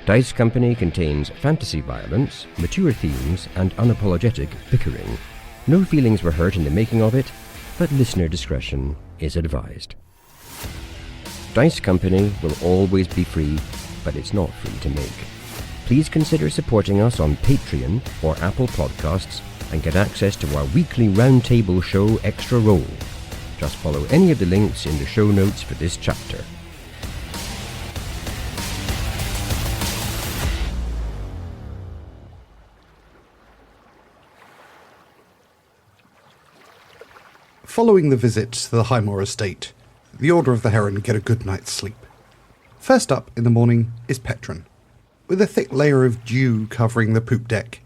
Dice Company contains fantasy violence, mature themes, and unapologetic bickering. No feelings were hurt in the making of it, but listener discretion is advised. Dice Company will always be free, but it's not free to make. Please consider supporting us on Patreon or Apple Podcasts and get access to our weekly roundtable show Extra Roll. Just follow any of the links in the show notes for this chapter. Following the visit to the Highmore estate, the Order of the Heron get a good night's sleep. First up in the morning is Petren. With a thick layer of dew covering the poop deck,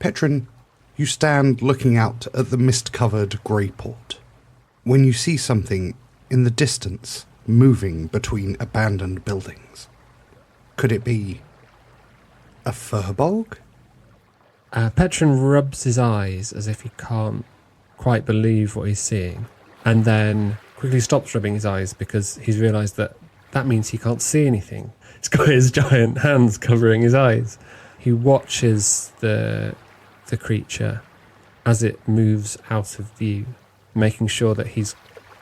Petren, you stand looking out at the mist-covered grey port, when you see something in the distance moving between abandoned buildings. Could it be a Firbolg? Petren rubs his eyes as if he can't quite believe what he's seeing, and then quickly stops rubbing his eyes because he's realised that means he can't see anything. He's got his giant hands covering his eyes. He watches the creature as it moves out of view, making sure that he's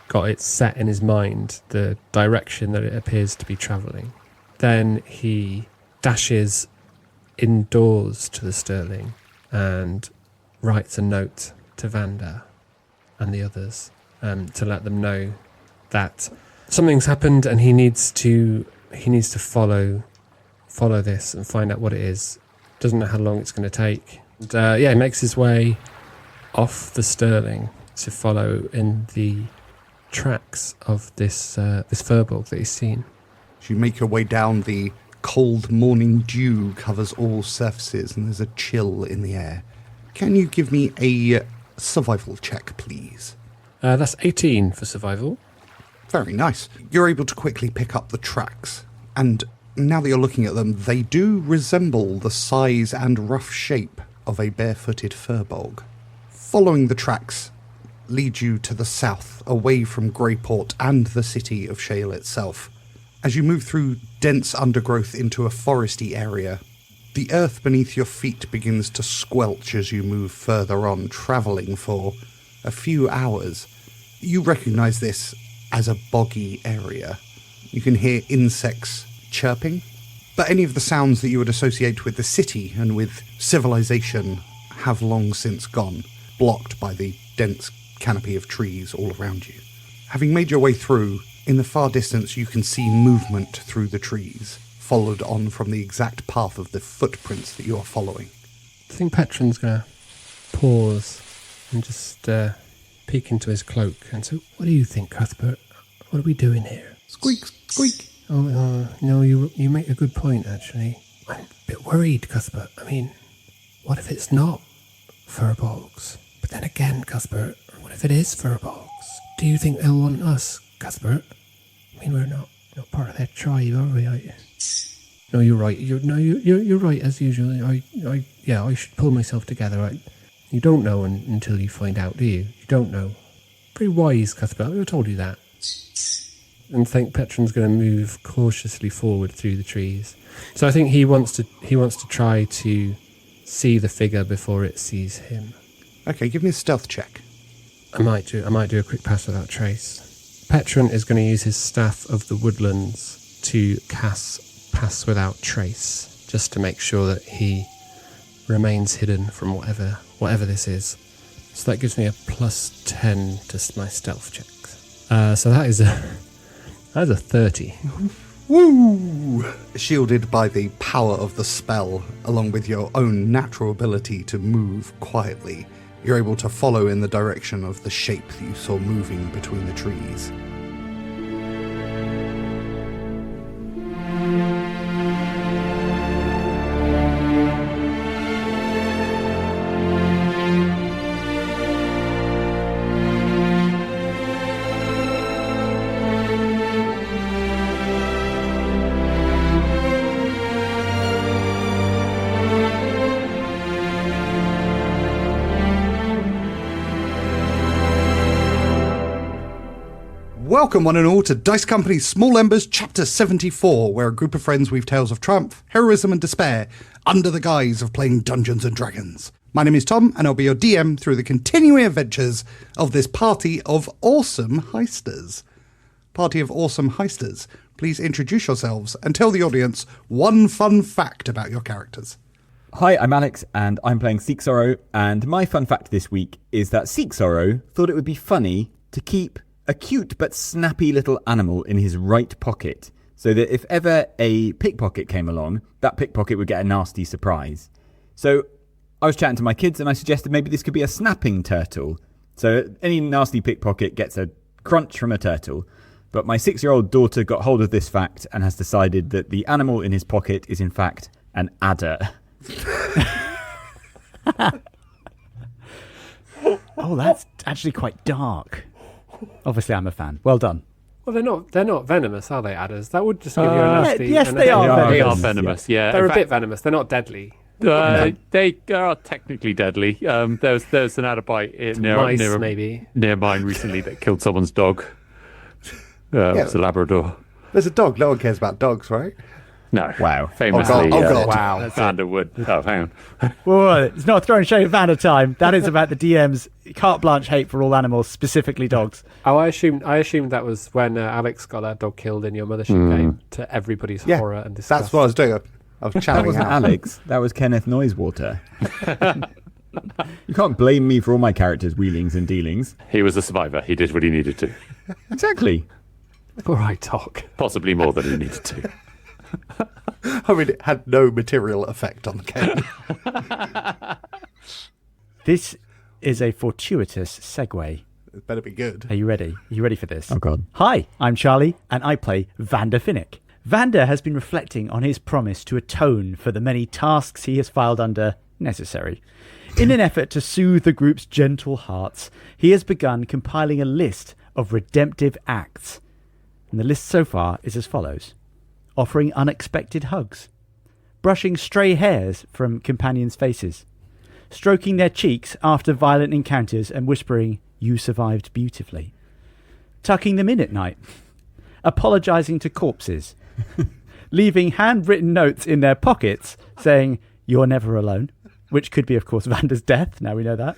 got it set in his mind, the direction that it appears to be travelling. Then he dashes indoors to the Sterling and writes a note to Vander and the others to let them know that something's happened and he needs to follow this and find out what it is. Doesn't know how long it's going to take. And, he makes his way off the Sterling to follow in the tracks of this Firbolg that he's seen. As you make your way down, the cold morning dew covers all surfaces and there's a chill in the air. Can you give me a survival check, please? That's 18 for survival. Very nice. You're able to quickly pick up the tracks, and now that you're looking at them, they do resemble the size and rough shape of a barefooted Firbolg. Following the tracks lead you to the south, away from Greyport and the city of Shale itself. As you move through dense undergrowth into a foresty area, the earth beneath your feet begins to squelch as you move further on, travelling for a few hours. You recognise this as a boggy area. You can hear insects chirping, but any of the sounds that you would associate with the city and with civilization have long since gone, blocked by the dense canopy of trees all around you. Having made your way through, in the far distance you can see movement through the trees, followed on from the exact path of the footprints that you are following. I think Petron's going to pause and just peek into his cloak and say, "What do you think, Cuthbert? What are we doing here?" Squeak, squeak. No, you make a good point, actually. I'm a bit worried, Cuthbert. I mean, what if it's not Firbolgs? But then again, Cuthbert, what if it is Firbolgs? Do you think they'll want us, Cuthbert? I mean, we're not part of their tribe, are we? No, you're right. You're right as usual. I should pull myself together. You don't know until you find out, do you? You don't know. Very wise, Cuthbert. I told you that. And I think Petron's going to move cautiously forward through the trees. So I think he wants to try to see the figure before it sees him. Okay, give me a stealth check. I might do a quick pass without trace. Petren is going to use his Staff of the Woodlands to cast Pass Without Trace, just to make sure that he remains hidden from whatever this is. So that gives me a plus 10 to my stealth check. So that is a 30. Woo! Shielded by the power of the spell, along with your own natural ability to move quietly, you're able to follow in the direction of the shape that you saw moving between the trees. Welcome one and all to Dice Company's Small Embers Chapter 74, where a group of friends weave tales of triumph, heroism and despair under the guise of playing Dungeons & Dragons. My name is Tom, and I'll be your DM through the continuing adventures of this party of awesome heisters. Party of awesome heisters, please introduce yourselves and tell the audience one fun fact about your characters. Hi, I'm Alex, and I'm playing Seeksorrow, and my fun fact this week is that Seeksorrow thought it would be funny to keep a cute but snappy little animal in his right pocket, so that if ever a pickpocket came along, that pickpocket would get a nasty surprise. So I was chatting to my kids, and I suggested maybe this could be a snapping turtle. So any nasty pickpocket gets a crunch from a turtle. But my 6-year-old daughter got hold of this fact and has decided that the animal in his pocket is in fact an adder. Oh, that's actually quite dark. Obviously, I'm a fan. Well done. Well, they're not venomous, are they, adders? That would just give you a nasty... Yes, they are. They are venomous, yeah. They're a bit venomous. They're not deadly. They are technically deadly. There's an adder bite near mine recently that killed someone's dog. It's a Labrador. There's a dog. No one cares about dogs, right? No. Wow. Famously, God. Wow. Vander would. Oh, hang on. Well, it's not throwing shade at Vander time. That is about the DM's carte blanche hate for all animals, specifically dogs. Oh, I assumed that was when Alex got that dog killed in your Mothership game, to everybody's horror and disgust. That's what I was doing. I was That channeling wasn't out. Alex, that was Kenneth Noisewater. You can't blame me for all my characters' wheelings and dealings. He was a survivor. He did what he needed to. Exactly. All right, Doc. Possibly more than he needed to. I mean, it had no material effect on the game. This is a fortuitous segue. It better be good. Are you ready? Are you ready for this? Oh, God. Hi, I'm Charlie, and I play Vander Finnick. Vander has been reflecting on his promise to atone for the many tasks he has filed under necessary. In an effort to soothe the group's gentle hearts, he has begun compiling a list of redemptive acts. And the list so far is as follows. Offering unexpected hugs. Brushing stray hairs from companions' faces. Stroking their cheeks after violent encounters and whispering, "You survived beautifully." Tucking them in at night. Apologising to corpses. Leaving handwritten notes in their pockets saying, "You're never alone," which could be, of course, Vander's death, now we know that.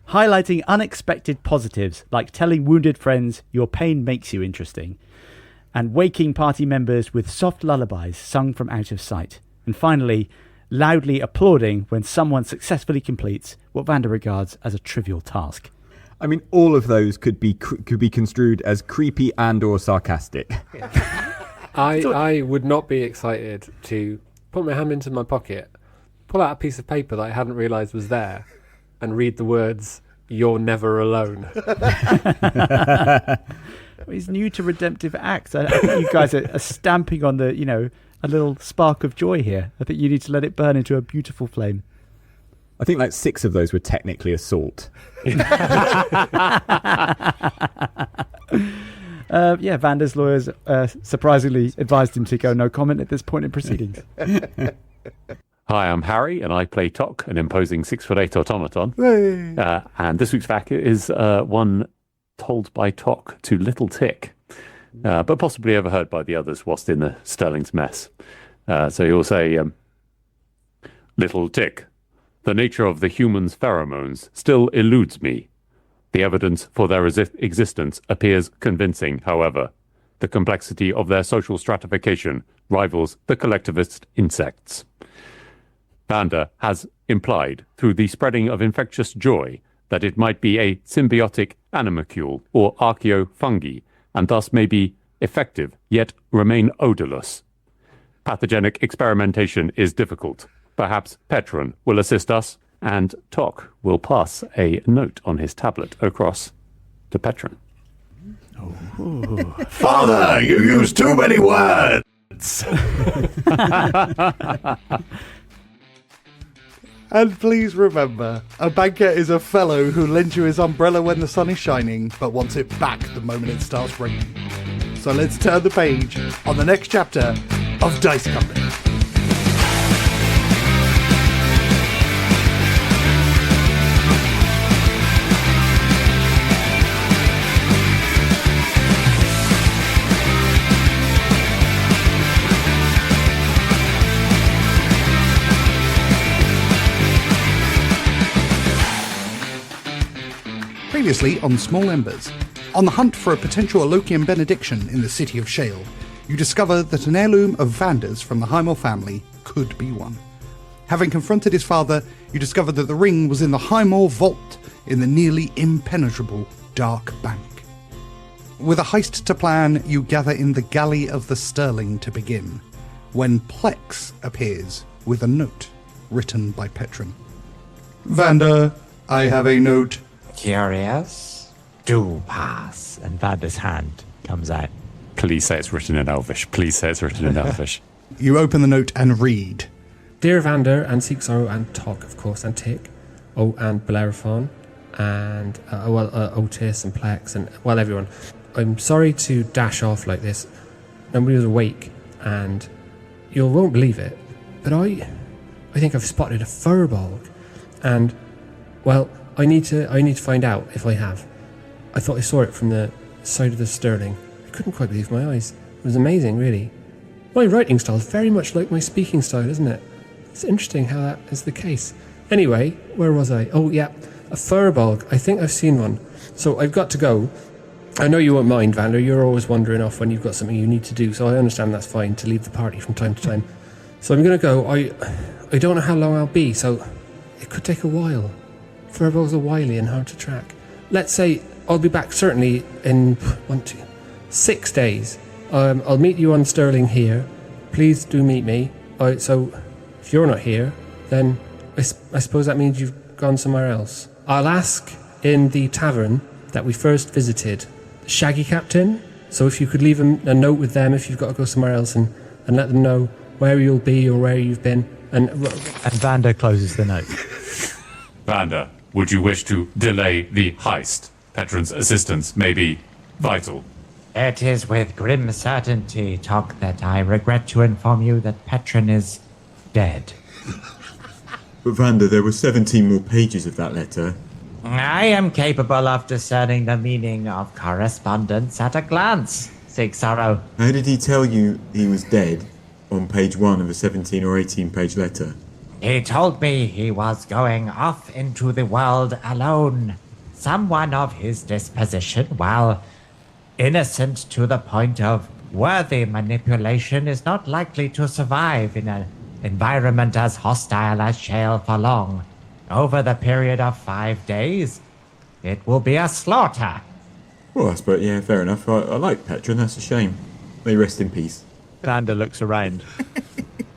Highlighting unexpected positives, like telling wounded friends, "Your pain makes you interesting," and waking party members with soft lullabies sung from out of sight. And finally, loudly applauding when someone successfully completes what Vander regards as a trivial task. I mean, all of those could be construed as creepy and or sarcastic. I would not be excited to put my hand into my pocket, pull out a piece of paper that I hadn't realised was there, and read the words, "You're never alone." He's new to redemptive acts. I think you guys are stamping on the, a little spark of joy here. I think you need to let it burn into a beautiful flame. I think like 6 of those were technically assault. Vander's lawyers surprisingly advised him to go no comment at this point in proceedings. Hi, I'm Harry, and I play Tok, an imposing 6'8" automaton. And this week's fact is one told by Tok to Little Tick, but possibly overheard by the others whilst in the Sterling's mess. So he'll say, "Little Tick, the nature of the human's pheromones still eludes me. The evidence for their existence appears convincing, however. The complexity of their social stratification rivals the collectivist insects. Vander has implied, through the spreading of infectious joy, that it might be a symbiotic animalcule or archaeofungi, and thus may be effective, yet remain odorless. Pathogenic experimentation is difficult. Perhaps Petren will assist us, and Tok will pass a note on his tablet across to Petren." Father, you use too many words! And please remember, a banker is a fellow who lends you his umbrella when the sun is shining, but wants it back the moment it starts raining. So let's turn the page on the next chapter of Dice Company. Previously on Small Embers. On the hunt for a potential Alokian benediction in the city of Shale, you discover that an heirloom of Vanders from the Heimel family could be one. Having confronted his father, you discover that the ring was in the Heimel vault in the nearly impenetrable Dark Bank. With a heist to plan, you gather in the galley of the Sterling to begin, when Plex appears with a note written by Petren. Vander, I have a note. Curious? Do pass. And Vander's hand comes out. Please say it's written in Elvish. Please say it's written in Elvish. You open the note and read. Dear Vander and Seeksorrow and Tok, of course, and Tick, and Bellerophon, and, Otis and Plex, and, everyone. I'm sorry to dash off like this. Nobody was awake, and you won't believe it, but I think I've spotted a Firbolg, and, I need to find out if I have. I thought I saw it from the side of the Sterling. I couldn't quite believe my eyes. It was amazing, really. My writing style is very much like my speaking style, isn't it? It's interesting how that is the case. Anyway, where was I? Oh, yeah, a Firbolg. I think I've seen one. So I've got to go. I know you won't mind, Vander. You're always wandering off when you've got something you need to do, so I understand that's fine to leave the party from time to time. So I'm going to go. I don't know how long I'll be, so it could take a while. Firbolgs are wily and hard to track. Let's say I'll be back certainly in 6 days. I'll meet you on Sterling here. Please do meet me. So if you're not here, then I suppose that means you've gone somewhere else. I'll ask in the tavern that we first visited, the Shaggy Captain. So if you could leave a note with them if you've got to go somewhere else and let them know where you'll be or where you've been. And Vander closes the note. Vander, would you wish to delay the heist? Petren's assistance may be vital. It is with grim certainty, Tok, that I regret to inform you that Petren is dead. But Vander, there were 17 more pages of that letter. I am capable of discerning the meaning of correspondence at a glance, Seeksorrow. How did he tell you he was dead on page 1 of a 17 or 18 page letter? He told me he was going off into the world alone. Someone of his disposition, while innocent to the point of worthy manipulation, is not likely to survive in an environment as hostile as Shale for long. Over the period of 5 days, it will be a slaughter. Well, I suppose, yeah, fair enough. I like Petren, that's a shame. May rest in peace. Vander looks around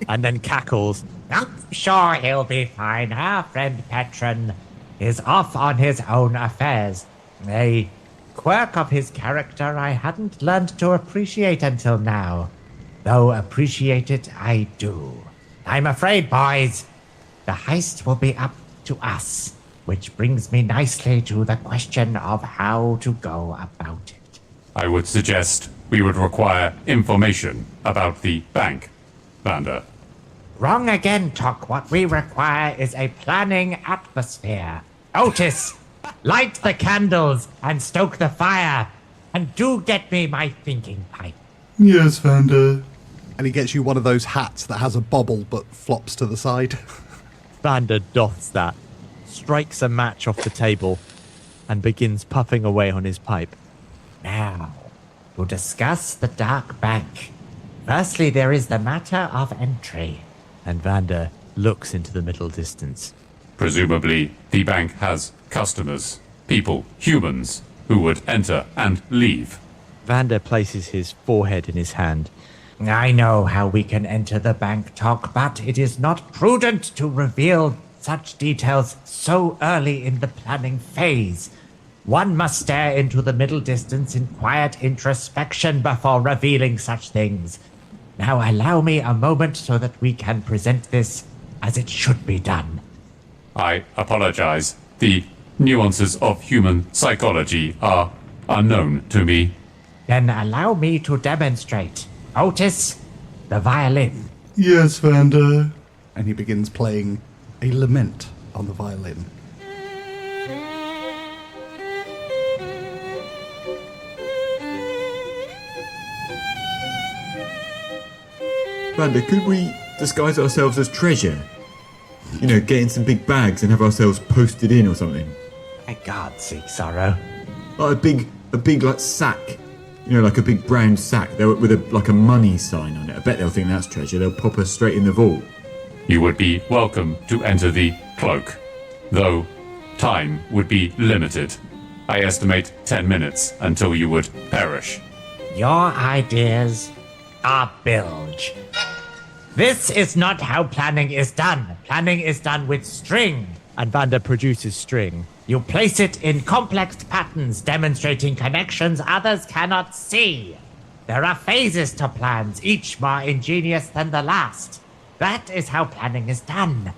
and then cackles. I'm sure he'll be fine. Our friend Petren is off on his own affairs. A quirk of his character I hadn't learned to appreciate until now. Though appreciate it I do. I'm afraid, boys, the heist will be up to us. Which brings me nicely to the question of how to go about it. I would suggest we would require information about the bank, Vander. Wrong again, Tok. What we require is a planning atmosphere. Otis, light the candles and stoke the fire. And do get me my thinking pipe. Yes, Vander. And he gets you one of those hats that has a bobble but flops to the side. Vander doffs that, strikes a match off the table, and begins puffing away on his pipe. Now, to discuss the Dark Bank. Firstly, there is the matter of entry. And Vander looks into the middle distance. Presumably, the bank has customers, people, humans, who would enter and leave. Vander places his forehead in his hand. I know how we can enter the bank, Tok, but it is not prudent to reveal such details so early in the planning phase. One must stare into the middle distance in quiet introspection before revealing such things. Now allow me a moment so that we can present this as it should be done. I apologize. The nuances of human psychology are unknown to me. Then allow me to demonstrate. Otis, the violin. Yes, Vander. And he begins playing a lament on the violin. Vander, could we disguise ourselves as treasure? You know, get in some big bags and have ourselves posted in or something. God, Seeksorrow. Like a big like sack. You know, like a big brown sack with a money sign on it. I bet they'll think that's treasure. They'll pop us straight in the vault. You would be welcome to enter the cloak, though time would be limited. I estimate 10 minutes until you would perish. Your ideas are bilge. This is not how planning is done. Planning is done with string. And Vander produces string. You place it in complex patterns demonstrating connections others cannot see. There are phases to plans, each more ingenious than the last. That is how planning is done.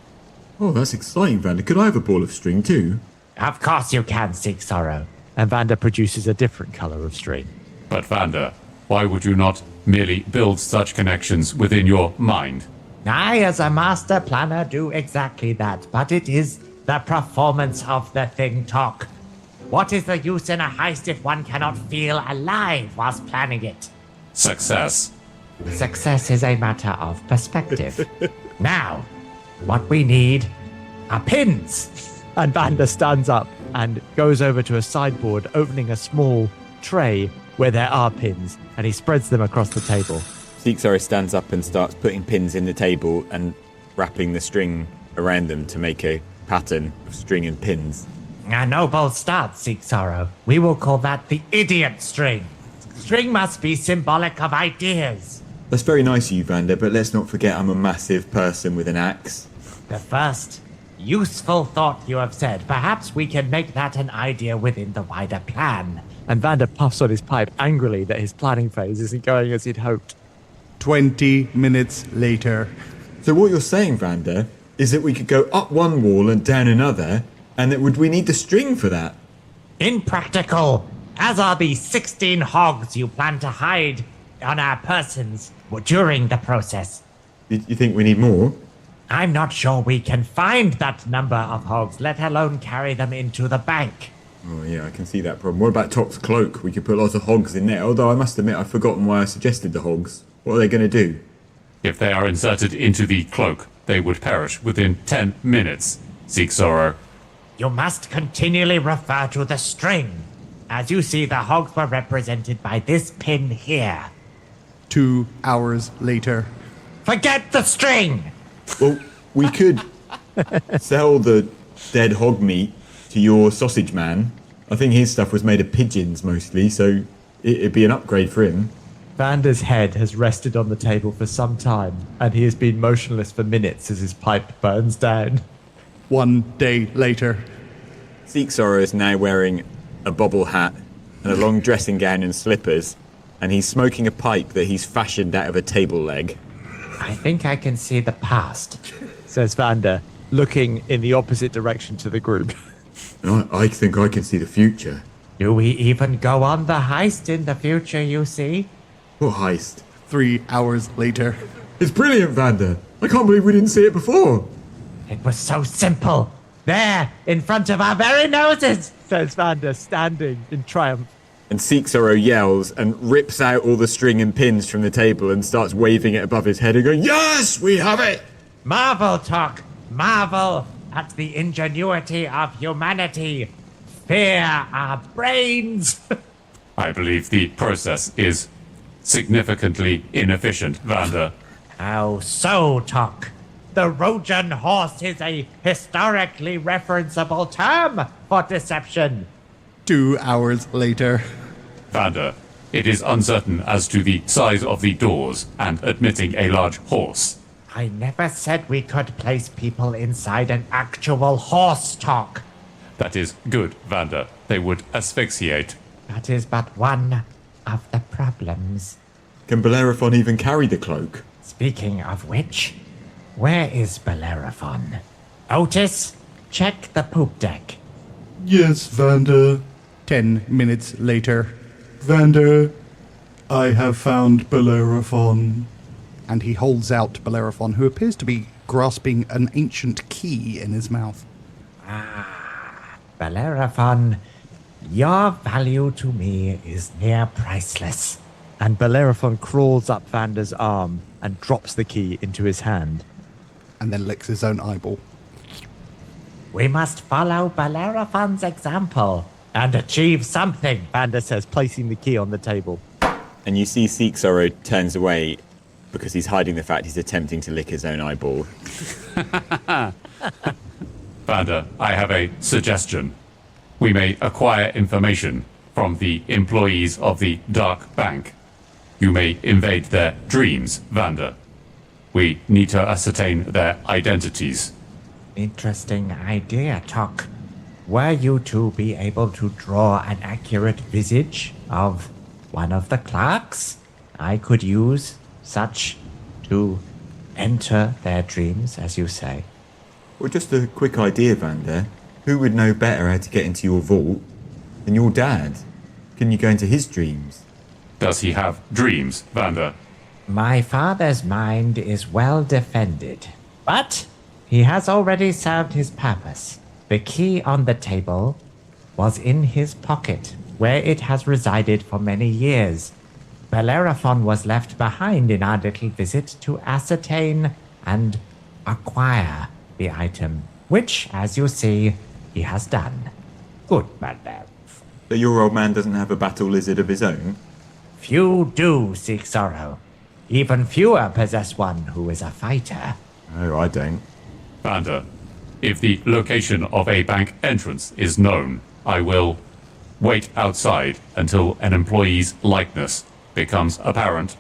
Oh, that's exciting, Vander. Could I have a ball of string too? Of course you can, Seeksorrow. And Vander produces a different colour of string. But Vander, why would you not merely build such connections within your mind? I, as a master planner, do exactly that, but it is the performance of the thing talk. What is the use in a heist if one cannot feel alive whilst planning it? Success. Success is a matter of perspective. Now, what we need are pins. And Vander stands up and goes over to a sideboard, opening a small tray where there are pins, and he spreads them across the table. Seeksorrow stands up and starts putting pins in the table and wrapping the string around them to make a pattern of string and pins. A noble start, Seeksorrow. We will call that the idiot string. String must be symbolic of ideas. That's very nice of you, Vander, but let's not forget I'm a massive person with an axe. The first useful thought you have said. Perhaps we can make that an idea within the wider plan. And Vander puffs on his pipe angrily that his planning phase isn't going as he'd hoped. 20 minutes later. So what you're saying, Vander, is that we could go up one wall and down another, and that would we need the string for that? Impractical, as are the 16 hogs you plan to hide on our persons during the process. You think we need more? I'm not sure we can find that number of hogs, let alone carry them into the bank. Oh yeah, I can see that problem. What about Tok's cloak? We could put lots of hogs in there, although I must admit I've forgotten why I suggested the hogs. What are they going to do? If they are inserted into the cloak, they would perish within 10 minutes. Seeksorrow. You must continually refer to the string. As you see, the hogs were represented by this pin here. 2 hours later. Forget the string! Well, we could sell the dead hog meat to your sausage man. I think his stuff was made of pigeons mostly, so it'd be an upgrade for him. Vander's head has rested on the table for some time, and he has been motionless for minutes as his pipe burns down. 1 day later. Seeksorrow is now wearing a bobble hat and a long dressing gown and slippers, and he's smoking a pipe that he's fashioned out of a table leg. I think I can see the past, says Vander, looking in the opposite direction to the group. And I think I can see the future. Do we even go on the heist in the future, you see? What heist? 3 hours later. It's brilliant, Vander. I can't believe we didn't see it before. It was so simple. There, in front of our very noses, says Vander, standing in triumph. And Seeksorrow yells and rips out all the string and pins from the table and starts waving it above his head and going, "Yes, we have it!" Marvel, Talk. Marvel at the ingenuity of humanity. Fear our brains. I believe the process is significantly inefficient, Vander. How so, Talk? The Trojan horse is a historically referenceable term for deception. 2 hours later. Vander, it is uncertain as to the size of the doors and admitting a large horse. I never said we could place people inside an actual horse, Talk. That is good, Vander. They would asphyxiate. That is but one of the problems. Can Bellerophon even carry the cloak? Speaking of which, where is Bellerophon? Otis, check the poop deck. Yes, Vander. 10 minutes later. Vander, I have found Bellerophon. And he holds out Bellerophon, who appears to be grasping an ancient key in his mouth. Bellerophon, your value to me is near priceless. And Bellerophon crawls up Vander's arm and drops the key into his hand. And then licks his own eyeball. We must follow Bellerophon's example and achieve something, Vander says, placing the key on the table. And you see Seeksorrow turns away because he's hiding the fact he's attempting to lick his own eyeball. Vander, I have a suggestion. We may acquire information from the employees of the Dark Bank. You may invade their dreams, Vander. We need to ascertain their identities. Interesting idea, Tok. Were you to be able to draw an accurate visage of one of the clerks, I could use such to enter their dreams, as you say. Well, just a quick idea, Vander. Who would know better how to get into your vault than your dad? Can you go into his dreams? Does he have dreams, Vander? My father's mind is well defended, but he has already served his purpose. The key on the table was in his pocket, where it has resided for many years. Bellerophon was left behind in our little visit to ascertain and acquire the item, which, as you see, he has done. Good man there. So your old man doesn't have a battle lizard of his own? Few do, Seeksorrow. Even fewer possess one who is a fighter. Oh, I don't. Vander, if the location of a bank entrance is known, I will wait outside until an employee's likeness becomes apparent.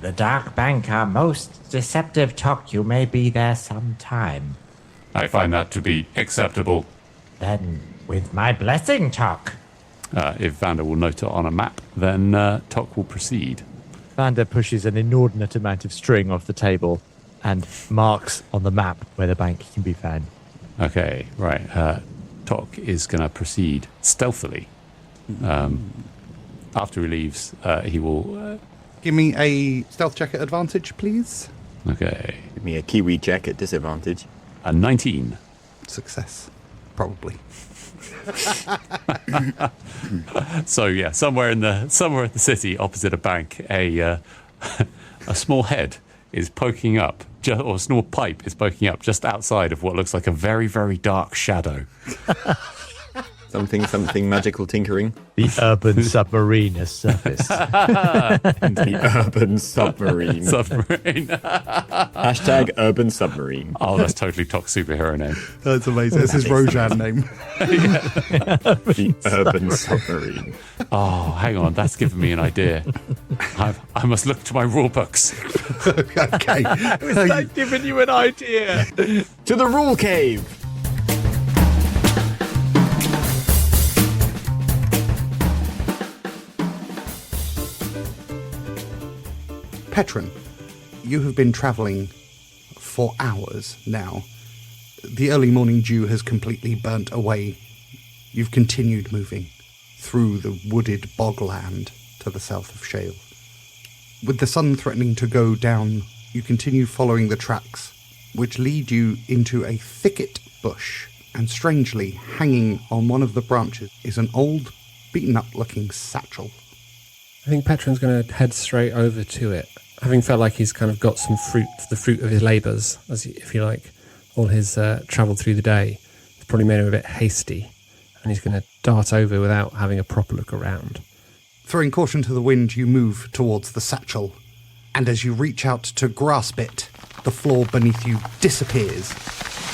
The Dark Bank are most deceptive, Tok. You may be there some time. I find that to be acceptable. Then, with my blessing, Tok. If Vander will note it on a map, then Tok will proceed. Vander pushes an inordinate amount of string off the table and marks on the map where the bank can be found. Okay, right. Tok is going to proceed stealthily. After he leaves, he will... Give me a stealth check at advantage, please. Okay. Give me a Kiwi check at disadvantage. A 19. Success. Probably. So yeah, somewhere in the city, opposite a bank, a small head is poking up, or a small pipe is poking up just outside of what looks like a very, very dark shadow. Something magical tinkering. The urban submarine has surfaced. The urban submarine. Hashtag urban submarine. Oh, that's totally Tok's superhero name. That's amazing. It's his Rojan name. The urban submarine. Oh, hang on, that's given me an idea. I must look to my rule books. Okay. Was that giving you an idea? To the rule cave. Petren, you have been travelling for hours now. The early morning dew has completely burnt away. You've continued moving through the wooded bogland to the south of Shale. With the sun threatening to go down, you continue following the tracks, which lead you into a thicket bush, and strangely, hanging on one of the branches is an old, beaten-up-looking satchel. I think Petron's going to head straight over to it, having felt like he's kind of got some fruit, the fruit of his labours, if you like, all his travel through the day. It's probably made him a bit hasty, and he's going to dart over without having a proper look around. Throwing caution to the wind, you move towards the satchel, and as you reach out to grasp it, the floor beneath you disappears,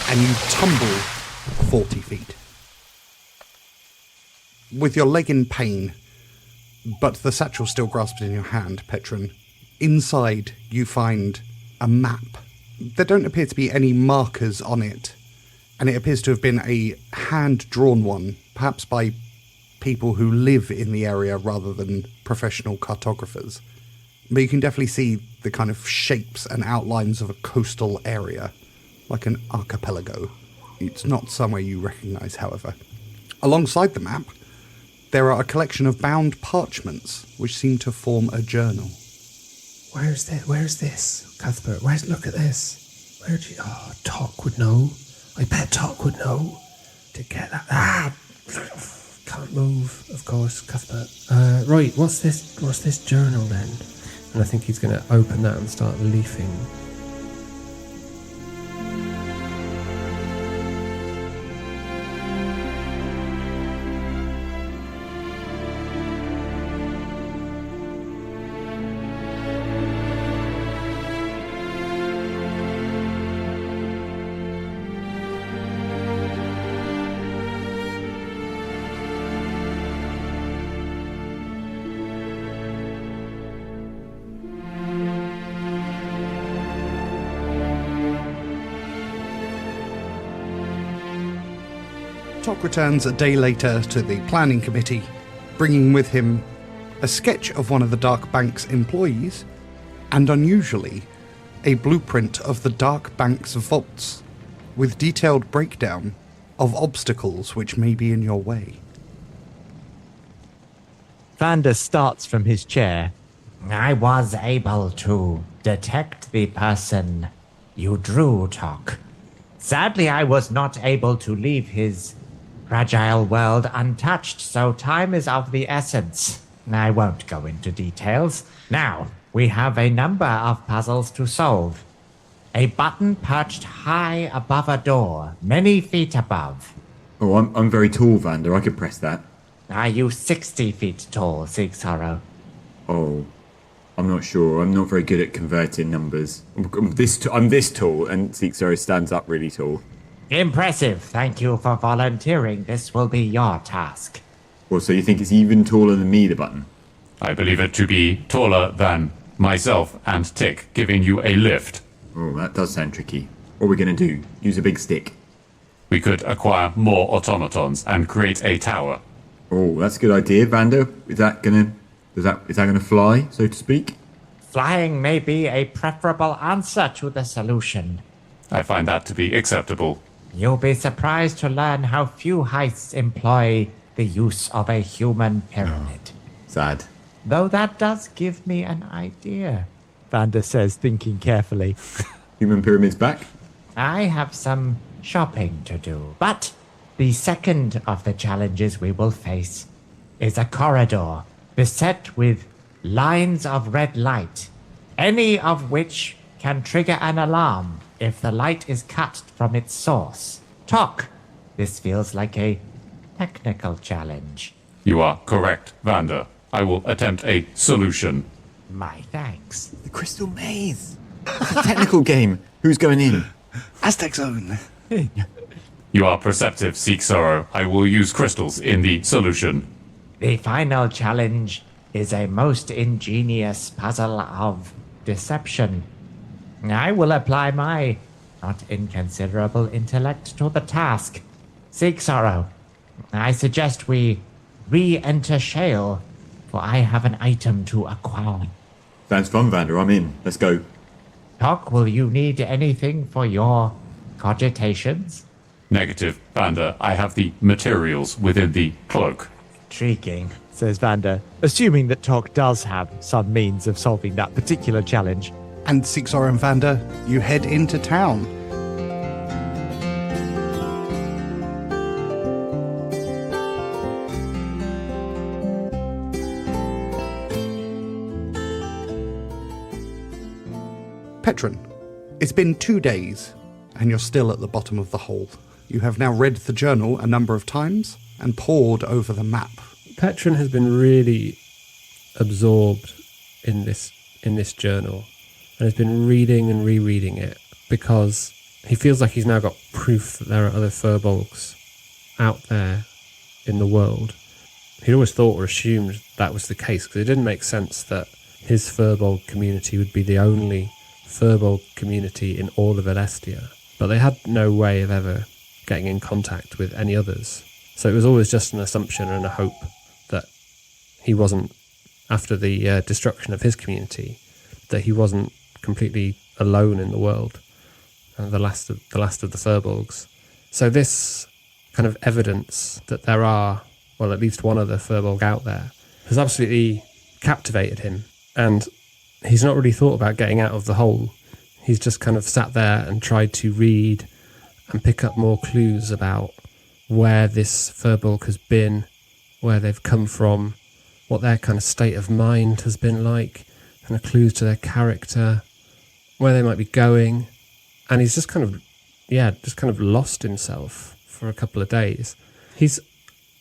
and you tumble 40 feet. With your leg in pain, but the satchel still grasped in your hand, Petren, inside you find a map. There don't appear to be any markers on it, and it appears to have been a hand-drawn one, perhaps by people who live in the area rather than professional cartographers. But you can definitely see the kind of shapes and outlines of a coastal area, like an archipelago. It's not somewhere you recognise, however. Alongside the map, there are a collection of bound parchments which seem to form a journal. Where's this, Cuthbert? Look at this. Oh, Tok would know. I bet Tok would know to get that. Can't move, of course, Cuthbert. Right, what's this journal then? And I think he's going to open that and start leafing. Tok returns a day later to the planning committee, bringing with him a sketch of one of the Dark Bank's employees, and unusually, a blueprint of the Dark Bank's vaults, with detailed breakdown of obstacles which may be in your way. Vander starts from his chair. I was able to detect the person you drew, Tok. Sadly, I was not able to leave his fragile world untouched, so time is of the essence. I won't go into details. Now, we have a number of puzzles to solve. A button perched high above a door, many feet above. Oh, I'm very tall, Vander. I could press that. Are you 60 feet tall, Seeksorrow? Oh, I'm not sure. I'm not very good at converting numbers. I'm this tall, and Seeksorrow stands up really tall. Impressive. Thank you for volunteering. This will be your task. Well, so you think it's even taller than me, the button? I believe it to be taller than myself and Tick giving you a lift. Oh, that does sound tricky. What are we going to do? Use a big stick? We could acquire more automatons and create a tower. Oh, that's a good idea, Vander. Is that gonna fly, so to speak? Flying may be a preferable answer to the solution. I find that to be acceptable. You'll be surprised to learn how few heists employ the use of a human pyramid. Sad. Though that does give me an idea. Vander says, thinking carefully. Human pyramids back? I have some shopping to do, but the second of the challenges we will face is a corridor beset with lines of red light, any of which can trigger an alarm if the light is cut from its source. Tok, this feels like a technical challenge. You are correct, Vander. I will attempt a solution. My thanks. The Crystal Maze. It's a technical game. Who's going in? Aztec Zone. You are perceptive, Seeksorrow. I will use crystals in the solution. The final challenge is a most ingenious puzzle of deception. I will apply my not inconsiderable intellect to the task. Seeksorrow, I suggest we re-enter Shale, for I have an item to acquire. Sounds fun, Vander. I'm in. Let's go. Tok, will you need anything for your cogitations? Negative, Vander. I have the materials within the cloak. Intriguing, says Vander, assuming that Tok does have some means of solving that particular challenge. And Seeksorrow and Vander, you head into town. Petren, it's been 2 days, and you're still at the bottom of the hole. You have now read the journal a number of times and pored over the map. Petren has been really absorbed in this journal and has been reading and rereading it because he feels like he's now got proof that there are other Firbolgs out there in the world. He'd always thought or assumed that was the case because it didn't make sense that his Firbolg community would be the only Firbolg community in all of Elestia, but they had no way of ever getting in contact with any others. So it was always just an assumption and a hope that he wasn't, after the destruction of his community, that he wasn't completely alone in the world, and the last of the Firbolgs. So this kind of evidence that there are, well, at least one other Firbolg out there, has absolutely captivated him, and he's not really thought about getting out of the hole. He's just kind of sat there and tried to read and pick up more clues about where this Firbolg has been, where they've come from, what their kind of state of mind has been like, kind of clues to their character, where they might be going. And he's just kind of lost himself for a couple of days. He's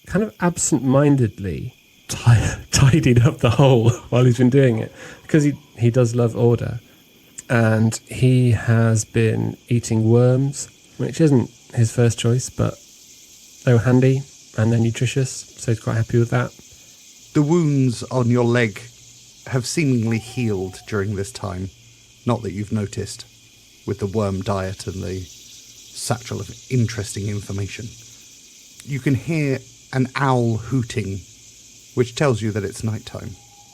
kind of absent-mindedly tidied up the hole while he's been doing it, because he does love order. And he has been eating worms, which isn't his first choice, but they were handy and they're nutritious, so he's quite happy with that. The wounds on your leg have seemingly healed during this time. Not that you've noticed, with the worm diet and the satchel of interesting information. you can hear an owl hooting, which tells you that it's nighttime.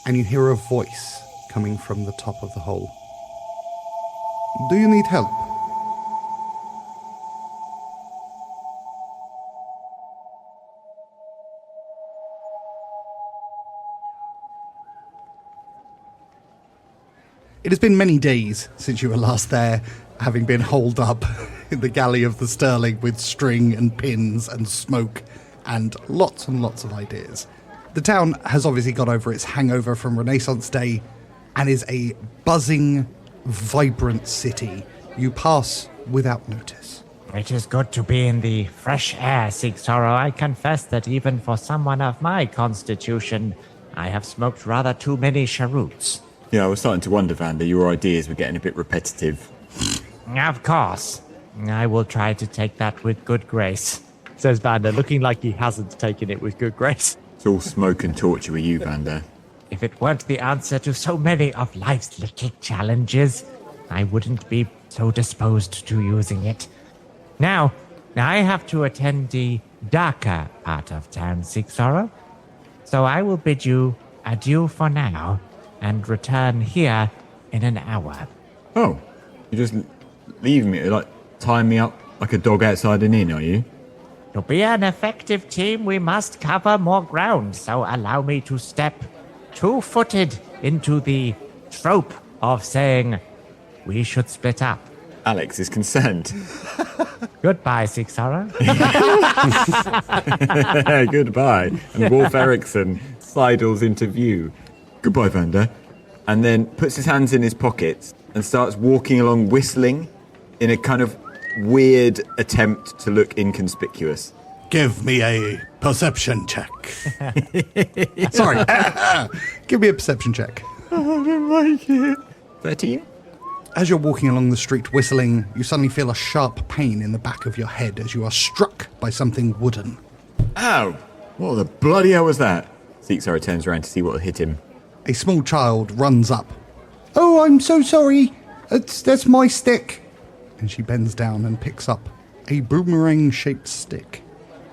And you hear a voice coming from the top of the hole. Do you need help? It has been many days since you were last there, having been holed up in the galley of the Sterling with string and pins and smoke and lots of ideas. The town has obviously got over its hangover from Renaissance Day and is a buzzing, vibrant city you pass without notice. It is good to be in the fresh air, Seeksorrow. I confess that even for someone of my constitution, I have smoked rather too many cheroots. Yeah, I was starting to wonder, Vander, your ideas were getting a bit repetitive. Of course. I will try to take that with good grace. Says Vander, looking like he hasn't taken it with good grace. It's all smoke and torture with you, Vander. If it weren't the answer to so many of life's little challenges, I wouldn't be so disposed to using it. Now I have to attend the darker part of town, Seeksorrow. So I will bid you adieu for now, and return here in an hour. Oh, you're just leaving me, like tying me up like a dog outside an inn, are you? To be an effective team, we must cover more ground, so allow me to step two-footed into the trope of saying we should split up. Alex is concerned. Goodbye, Seeksorrow. Goodbye. And Wolf Eriksson sidles into view. Goodbye, Vander. And then puts his hands in his pockets and starts walking along whistling in a kind of weird attempt to look inconspicuous. Give me a perception check. Sorry. Give me a perception check. I don't like it. 13? As you're walking along the street whistling, you suddenly feel a sharp pain in the back of your head as you are struck by something wooden. Ow! What the bloody hell was that? Seeksorrow turns around to see what hit him. A small child runs up. Oh, I'm so sorry. That's my stick. And she bends down and picks up a boomerang-shaped stick.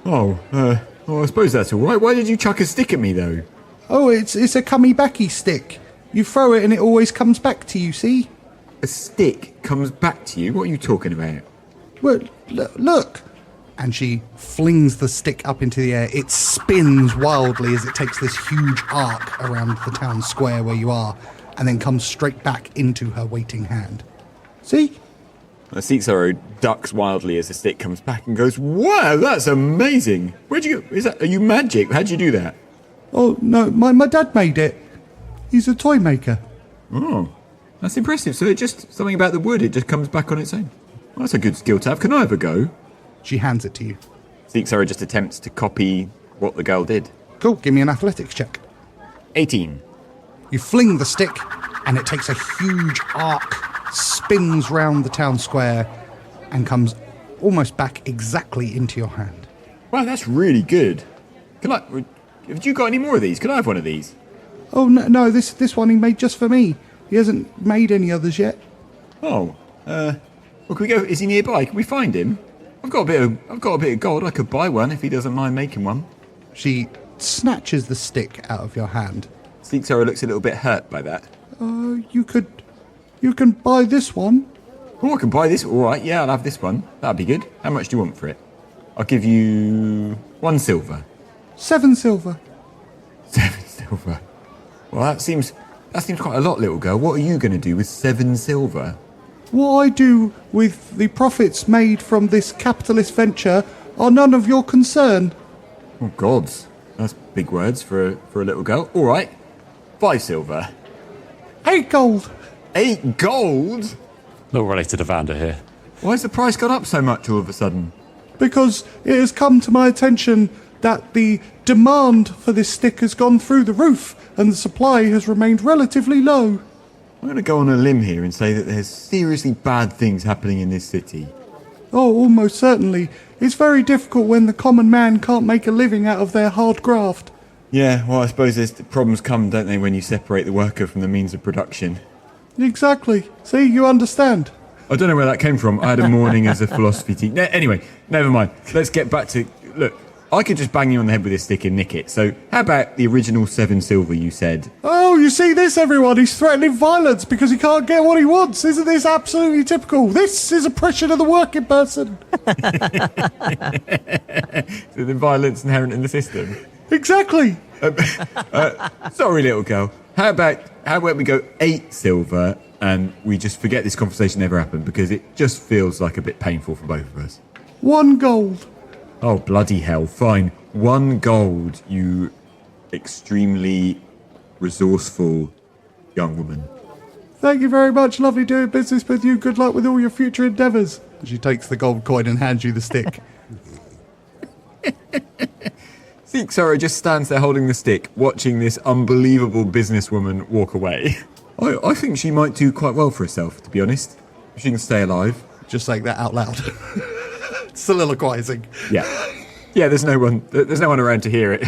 Oh, I suppose that's all right. Why did you chuck a stick at me, though? Oh, it's a come-backy stick. You throw it and it always comes back to you, see? A stick comes back to you? What are you talking about? Well, look. And she flings the stick up into the air. It spins wildly as it takes this huge arc around the town square where you are, and then comes straight back into her waiting hand. See? Seeksorrow ducks wildly as the stick comes back and goes, "Wow, that's amazing! Where'd you go? Are you magic? How'd you do that?" Oh, no, my dad made it. He's a toy maker. Oh, that's impressive. So it just, something about the wood, it just comes back on its own. Well, that's a good skill to have. Can I have a go? She hands it to you. Seeksorrow just attempts to copy what the girl did. Cool, give me an athletics check. 18. You fling the stick, and it takes a huge arc, spins round the town square, and comes almost back exactly into your hand. Wow, that's really good. Have you got any more of these? Can I have one of these? Oh, no, this one he made just for me. He hasn't made any others yet. Oh, well, can we go? Is he nearby? Can we find him? I've got a bit of gold. I could buy one if he doesn't mind making one. She snatches the stick out of your hand. Seeksorrow looks a little bit hurt by that. You can buy this one. Oh, I can buy this. All right, yeah, I'll have this one. That'd be good. How much do you want for it? I'll give you 1 silver. 7 silver. 7 silver. Well, that seems quite a lot, little girl. What are you going to do with 7 silver? What I do with the profits made from this capitalist venture are none of your concern. Oh, gods. That's big words for a little girl. All right. 5 silver. 8 gold. 8 gold? Not related to Vander here. Why has the price gone up so much all of a sudden? Because it has come to my attention that the demand for this stick has gone through the roof and the supply has remained relatively low. I'm going to go on a limb here and say that there's seriously bad things happening in this city. Oh, almost certainly. It's very difficult when the common man can't make a living out of their hard graft. Yeah, well, I suppose there's problems come, don't they, when you separate the worker from the means of production. Exactly. See, you understand. I don't know where that came from. I had a morning as a philosophy teacher. Anyway, never mind. Let's get back to... Look, I could just bang you on the head with this stick and nick it. So how about the original 7 silver you said? Oh, you see this, everyone? He's threatening violence because he can't get what he wants. Isn't this absolutely typical? This is oppression of the working person. So the violence inherent in the system? Exactly. Sorry, little girl. How about we go 8 silver and we just forget this conversation ever happened, because it just feels like a bit painful for both of us. 1 gold. Oh, bloody hell. Fine. 1 gold, you extremely resourceful young woman. Thank you very much. Lovely doing business with you. Good luck with all your future endeavours. She takes the gold coin and hands you the stick. Seeksorrow just stands there holding the stick, watching this unbelievable businesswoman walk away. I think she might do quite well for herself, to be honest. If she can stay alive. Just saying that out loud. Soliloquising. Yeah. Yeah, there's no one around to hear it.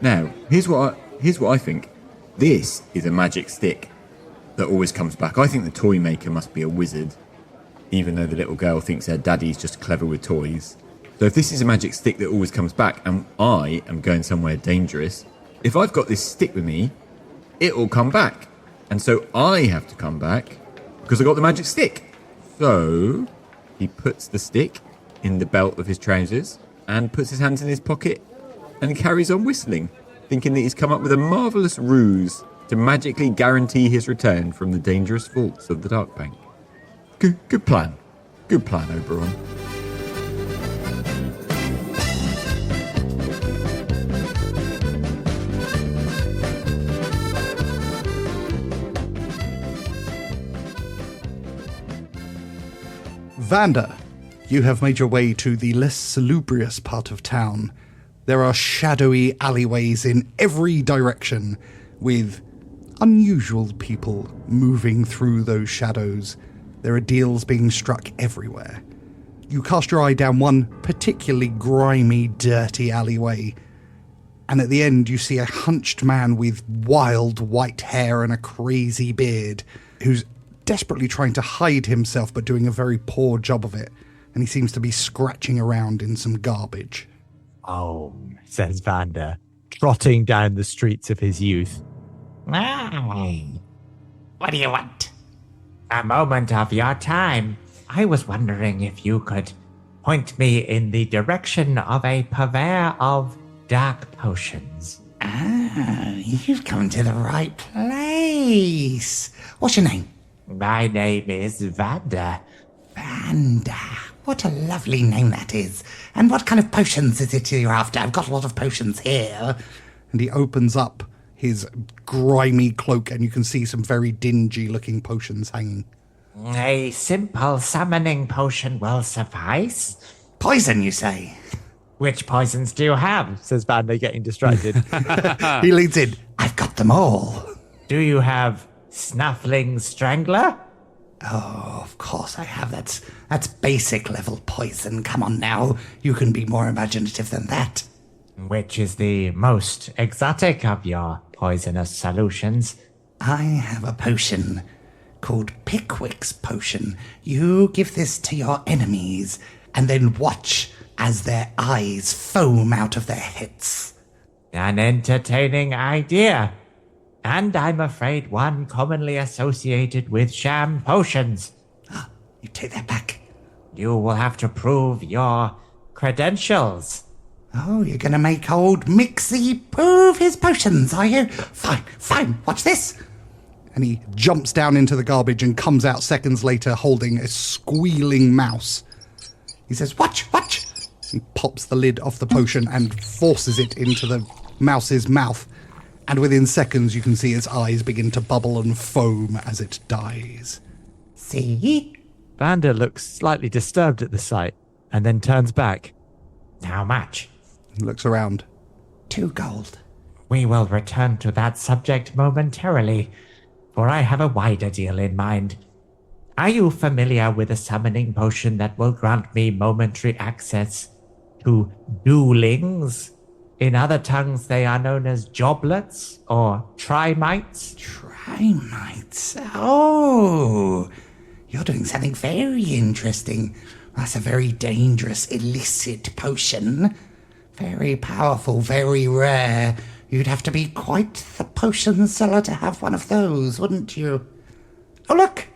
Now, here's what I think. This is a magic stick that always comes back. I think the toy maker must be a wizard, even though the little girl thinks her daddy's just clever with toys. So if this is a magic stick that always comes back and I am going somewhere dangerous, if I've got this stick with me, it will come back. And so I have to come back because I got the magic stick. So he puts the stick in the belt of his trousers and puts his hands in his pocket and carries on whistling, thinking that he's come up with a marvellous ruse to magically guarantee his return from the dangerous vaults of the Dark Bank. Good plan. Good plan, Oberon. Vander, you have made your way to the less salubrious part of town. There are shadowy alleyways in every direction, with unusual people moving through those shadows. There are deals being struck everywhere. You cast your eye down one particularly grimy, dirty alleyway, and at the end you see a hunched man with wild white hair and a crazy beard, who's desperately trying to hide himself but doing a very poor job of it, and he seems to be scratching around in some garbage. Oh, says Vander, trotting down the streets of his youth. What do you want? A moment of your time. I was wondering if you could point me in the direction of a purveyor of dark potions. You've come to the right place. What's your name? My name is Vander. Vander. What a lovely name that is. And what kind of potions is it you're after? I've got a lot of potions here. And he opens up his grimy cloak and you can see some very dingy looking potions hanging. A simple summoning potion will suffice. Poison, you say? Which poisons do you have? Says Vander, getting distracted. He leads in. I've got them all. Do you have Snuffling Strangler? Oh, of course I have. That's basic level poison. Come on now. You can be more imaginative than that. Which is the most exotic of your poisonous solutions? I have a potion called Pickwick's Potion. You give this to your enemies and then watch as their eyes foam out of their heads. An entertaining idea. And I'm afraid one commonly associated with sham potions. You take that back. You will have to prove your credentials. Oh, you're going to make old Mixie prove his potions, are you? Fine, watch this. And he jumps down into the garbage and comes out seconds later holding a squealing mouse. He says, watch. He pops the lid off the potion and forces it into the mouse's mouth. And within seconds you can see its eyes begin to bubble and foam as it dies. See? Vander looks slightly disturbed at the sight and then turns back. How much? He looks around. 2 gold. We will return to that subject momentarily, for I have a wider deal in mind. Are you familiar with a summoning potion that will grant me momentary access to duelings? In other tongues, they are known as joblets or trimites. Trimites? Oh, You're doing something very interesting. That's a very dangerous, illicit potion. Very powerful, very rare. You'd have to be quite the potion seller to have one of those, wouldn't you? Oh, look!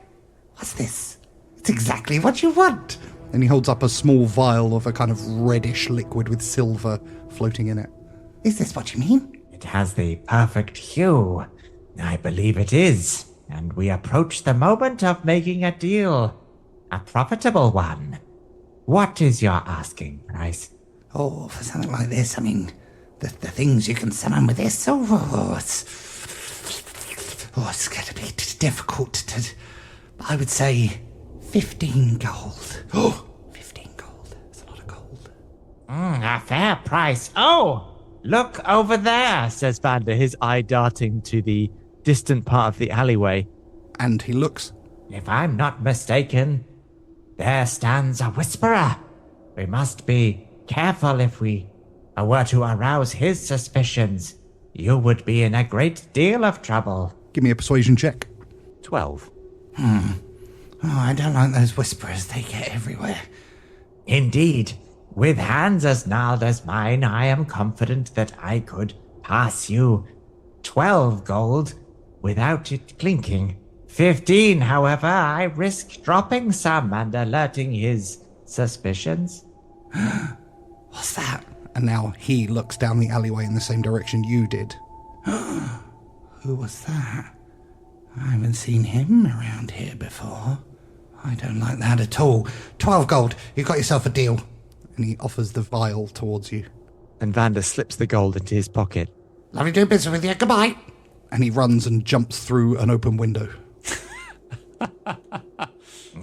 What's this? It's exactly what you want. And he holds up a small vial of a kind of reddish liquid with silver floating in it. Is this what you mean? It has the perfect hue. I believe it is. And we approach the moment of making a deal. A profitable one. What is your asking price? Oh, for something like this, I mean, the things you can summon with this, it's going to be difficult to... I would say 15 gold. Oh, 15 gold. That's a lot of gold. A fair price. Oh, look over there, says Vander, his eye darting to the distant part of the alleyway. And he looks. If I'm not mistaken, there stands a whisperer. We must be careful if we were to arouse his suspicions. You would be in a great deal of trouble. Give me a persuasion check. 12. Oh, I don't like those whisperers. They get everywhere. Indeed. With hands as gnarled as mine, I am confident that I could pass you 12 gold without it clinking. 15, however, I risk dropping some and alerting his suspicions. What's that? And now he looks down the alleyway in the same direction you did. Who was that? I haven't seen him around here before. I don't like that at all. 12 gold. You got yourself a deal. And he offers the vial towards you. And Vander slips the gold into his pocket. Lovely doing business with you. Goodbye. And he runs and jumps through an open window.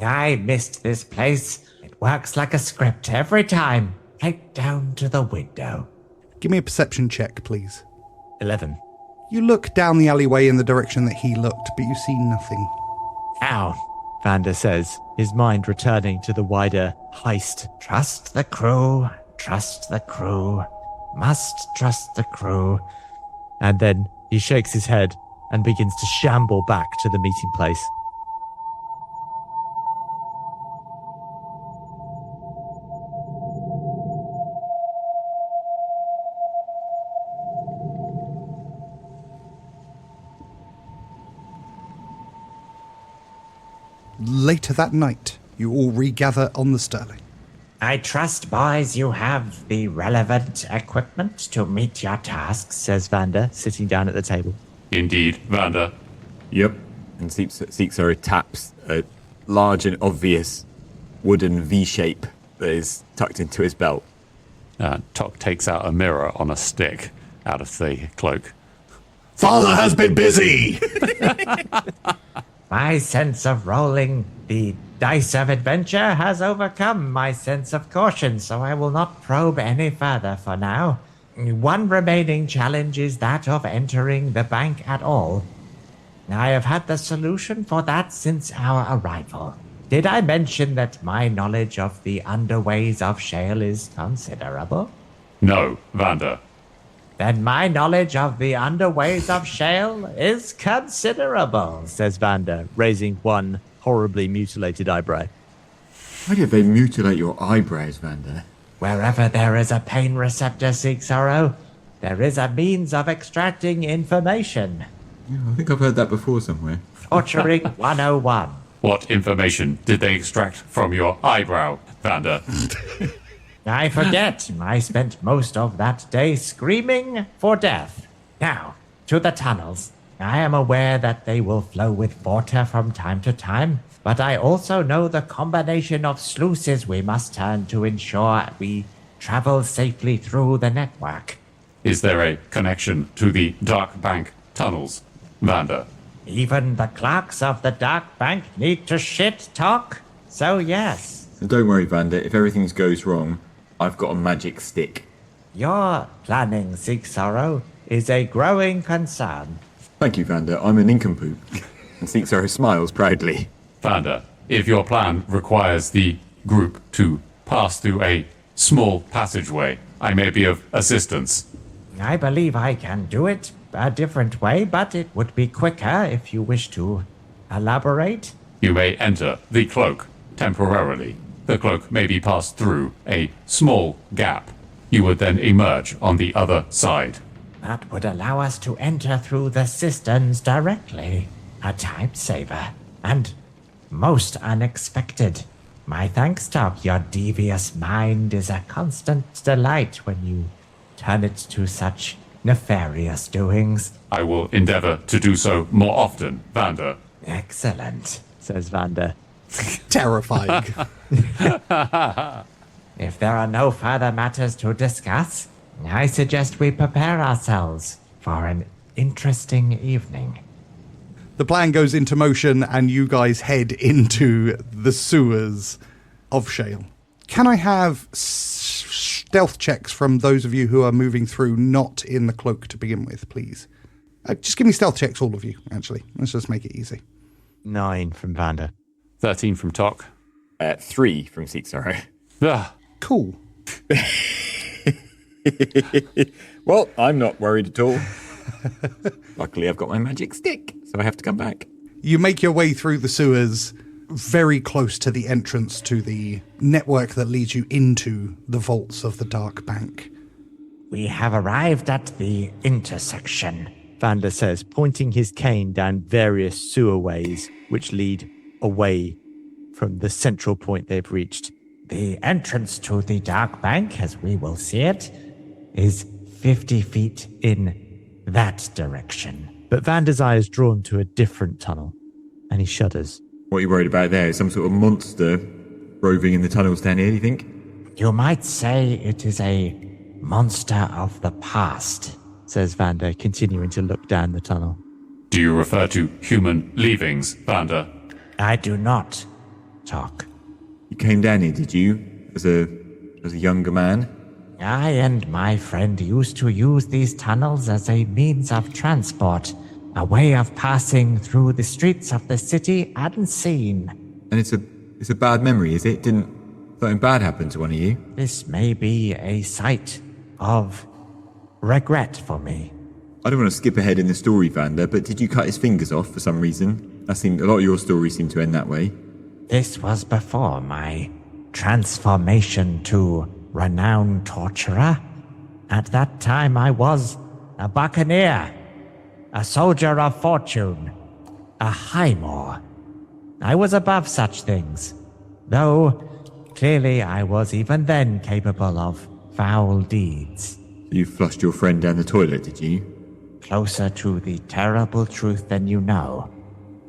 I missed this place. It works like a script every time. Right down to the window. Give me a perception check, please. 11. You look down the alleyway in the direction that he looked, but you see nothing. Ow. Vander says, his mind returning to the wider heist. Trust the crew. Trust the crew. Must trust the crew. And then he shakes his head and begins to shamble back to the meeting place. Later that night, you all regather on the Sterling. I trust, boys, you have the relevant equipment to meet your tasks, Says Vander, sitting down at the table. Indeed, Vander. Yep. And Seeksorrow taps a large and obvious wooden V shape that is tucked into his belt. Tok takes out a mirror on a stick out of the cloak. Father has been busy! My sense of rolling the dice of adventure has overcome my sense of caution, so I will not probe any further for now. One remaining challenge is that of entering the bank at all. I have had the solution for that since our arrival. Did I mention that my knowledge of the underways of Shale is considerable? No, Vander. Then my knowledge of the underways of Shale is considerable. Says Vander, raising one horribly mutilated eyebrow. Why did they mutilate your eyebrows, Vander? Wherever there is a pain receptor, Seeksorrow, there is a means of extracting information. Yeah, I think I've heard that before somewhere. Torturing 101. What information did they extract from your eyebrow, Vander? I forget. I spent most of that day screaming for death. Now, to the tunnels. I am aware that they will flow with water from time to time, but I also know the combination of sluices we must turn to ensure we travel safely through the network. Is there a connection to the Dark Bank tunnels, Vander? Even the clerks of the Dark Bank need to shit talk, so yes. And don't worry, Vander, if everything goes wrong, I've got a magic stick. Your planning, Seeksorrow, is a growing concern. Thank you, Vander. I'm a nincompoop. And Seeksorrow smiles proudly. Vander, if your plan requires the group to pass through a small passageway, I may be of assistance. I believe I can do it a different way, but it would be quicker if you wish to elaborate. You may enter the cloak temporarily. The cloak may be passed through a small gap. You would then emerge on the other side. That would allow us to enter through the cisterns directly. A time saver. And most unexpected. My thanks, Doc. Your devious mind is a constant delight when you turn it to such nefarious doings. I will endeavor to do so more often, Vander. Excellent, says Vander. Terrifying. If there are no further matters to discuss, I suggest we prepare ourselves for an interesting evening. The plan goes into motion and you guys head into the sewers of Shale. Can I have stealth checks from those of you who are moving through not in the cloak to begin with, please? Just give me stealth checks, all of you, actually. Let's just make it easy. 9 from Vander. 13 from Tok. 3 from Seeksorrow. Cool. Well, I'm not worried at all. Luckily, I've got my magic stick, so I have to come back. You make your way through the sewers, very close to the entrance to the network that leads you into the vaults of the Dark Bank. We have arrived at the intersection, Vander says, pointing his cane down various sewerways which lead away from the central point they've reached. The entrance to the Dark Bank, as we will see it, is 50 feet in that direction. But Vander's eye is drawn to a different tunnel, and he shudders. What are you worried about there? Some sort of monster roving in the tunnels down here, do you think? You might say it is a monster of the past, says Vander, continuing to look down the tunnel. Do you refer to human leavings, Vander? I do not talk. You came down here, did you? As a younger man? I and my friend used to use these tunnels as a means of transport, a way of passing through the streets of the city unseen. And it's a bad memory, is it? Didn't something bad happen to one of you? This may be a site of regret for me. I don't want to skip ahead in the story, Vander, but did you cut his fingers off for some reason? A lot of your stories seem to end that way. This was before my transformation to renowned torturer. At that time I was a buccaneer, a soldier of fortune, a highmore. I was above such things, though clearly I was even then capable of foul deeds. You flushed your friend down the toilet, did you? Closer to the terrible truth than you know.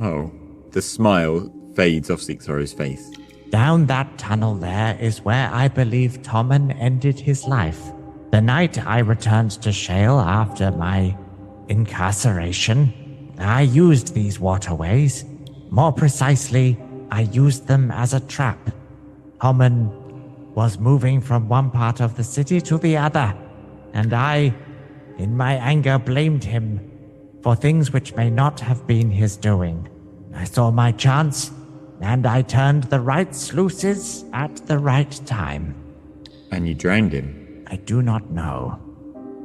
Oh, the smile fades off Seeksorrow's face. Down that tunnel there is where I believe Tommen ended his life. The night I returned to Shale after my incarceration, I used these waterways. More precisely, I used them as a trap. Tommen was moving from one part of the city to the other, and I, in my anger, blamed him for things which may not have been his doing. I saw my chance, and I turned the right sluices at the right time. And you drowned him? I do not know.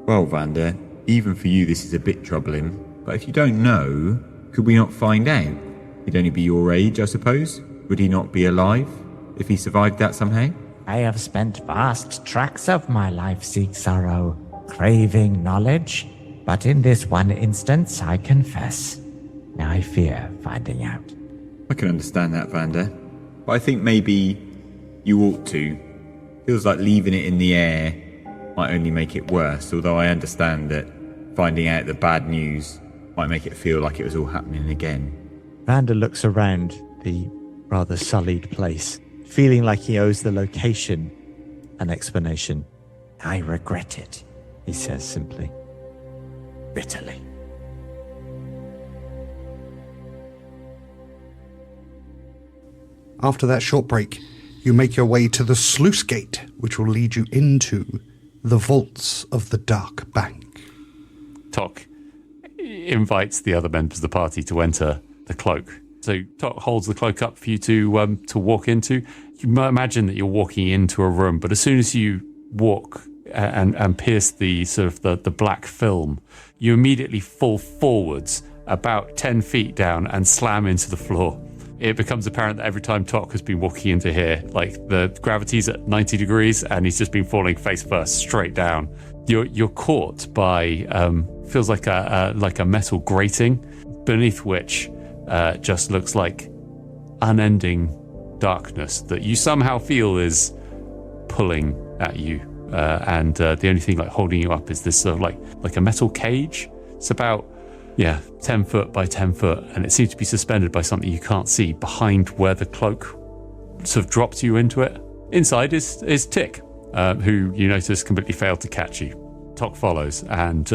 Well, Vander, even for you this is a bit troubling. But if you don't know, could we not find out? He'd only be your age, I suppose. Would he not be alive if he survived that somehow? I have spent vast tracts of my life, Seeksorrow, craving knowledge. But in this one instance, I confess, I fear finding out. I can understand that, Vander. But I think maybe you ought to. Feels like leaving it in the air might only make it worse, although I understand that finding out the bad news might make it feel like it was all happening again. Vander looks around the rather sullied place, feeling like he owes the location an explanation. I regret it, he says simply, bitterly. After that short break, you make your way to the sluice gate, which will lead you into the vaults of the Dark Bank. Tok invites the other members of the party to enter the cloak. So Tok holds the cloak up for you to walk into. You might imagine that you're walking into a room, but as soon as you walk and pierce the sort of the black film, you immediately fall forwards about 10 feet down and slam into the floor. it becomes apparent that every time Tok has been walking into here, like the gravity's at 90 degrees and he's just been falling face first straight down. You're caught by feels like a metal grating beneath which just looks like unending darkness that you somehow feel is pulling at you, and the only thing like holding you up is this sort of like a metal cage. It's about 10 foot by 10 foot, and it seems to be suspended by something you can't see behind where the cloak sort of drops you into it. Inside is Tick, who you notice completely failed to catch you. Tok follows, and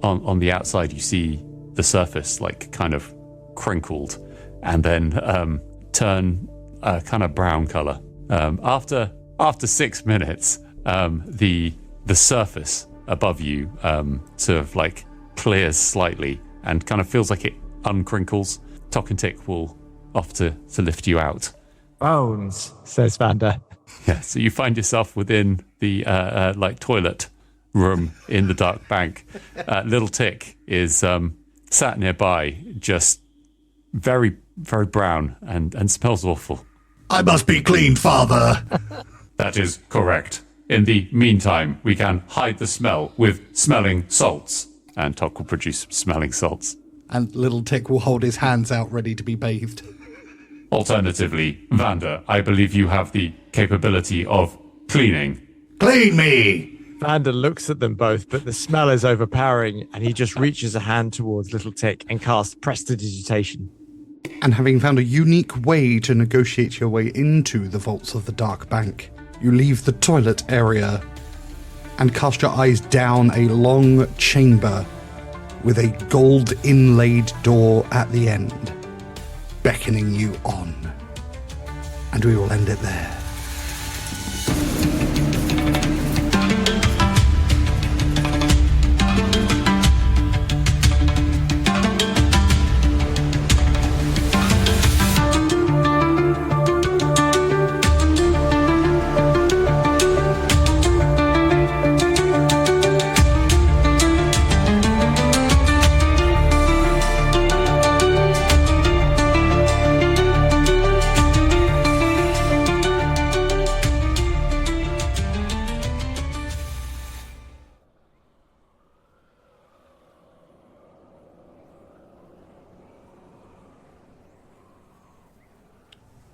on the outside you see the surface like kind of crinkled and then turn a kind of brown color. After 6 minutes, the surface above you sort of like clears slightly and kind of feels like it uncrinkles. Tok and Tick will off to lift you out. Bones, says Vander. Yeah, so you find yourself within the like toilet room in the dark bank. Little Tick is sat nearby, just very, very brown and smells awful. I must be cleaned, father. That is correct. In the meantime, we can hide the smell with smelling salts. And Tok will produce smelling salts. And little Tick will hold his hands out ready to be bathed. Alternatively, Vander, I believe you have the capability of cleaning. Clean me! Vander looks at them both, but the smell is overpowering, and he just reaches a hand towards Little Tick and casts Prestidigitation. And having found a unique way to negotiate your way into the vaults of the Dark Bank, you leave the toilet area and cast your eyes down a long chamber with a gold inlaid door at the end, beckoning you on. And we will end it there.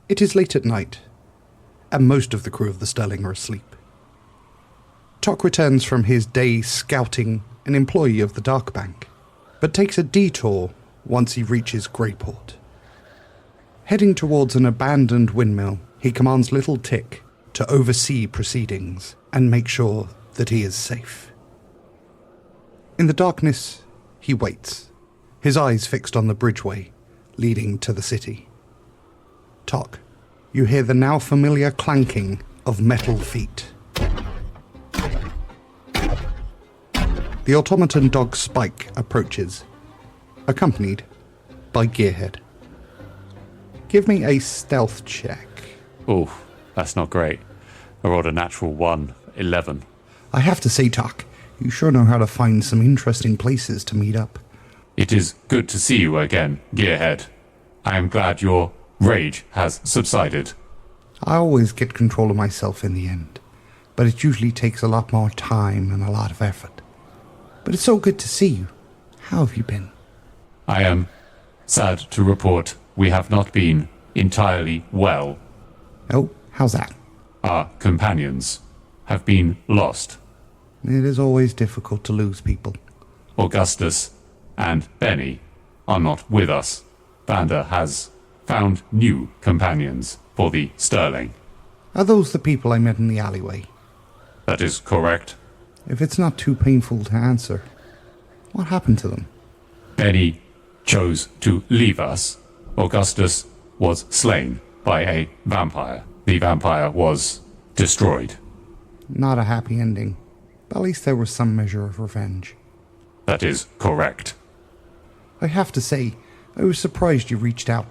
It is late at night, and most of the crew of the Sterling are asleep. Tok returns from his day scouting an employee of the Dark Bank, but takes a detour once he reaches Greyport. Heading towards an abandoned windmill, he commands Little Tick to oversee proceedings and make sure that he is safe. In the darkness, he waits, his eyes fixed on the bridgeway leading to the city. Tok, you hear the now familiar clanking of metal feet. The automaton dog Spike approaches, accompanied by Gearhead. Give me a stealth check. Oh, that's not great. I rolled a natural 1, 11. I have to say, Tok, you sure know how to find some interesting places to meet up. It is good to see you again, Gearhead. I am glad your rage has subsided. I always get control of myself in the end, but it usually takes a lot more time and a lot of effort. But it's so good to see you. How have you been? I am sad to report we have not been entirely well. Oh, how's that? Our companions have been lost. It is always difficult to lose people. Augustus and Benny are not with us. Vander has found new companions for the Sterling. Are those the people I met in the alleyway? That is correct. If it's not too painful to answer, what happened to them? Benny chose to leave us. Augustus was slain by a vampire. The vampire was destroyed. Not a happy ending, but at least there was some measure of revenge. That is correct. I have to say, I was surprised you reached out.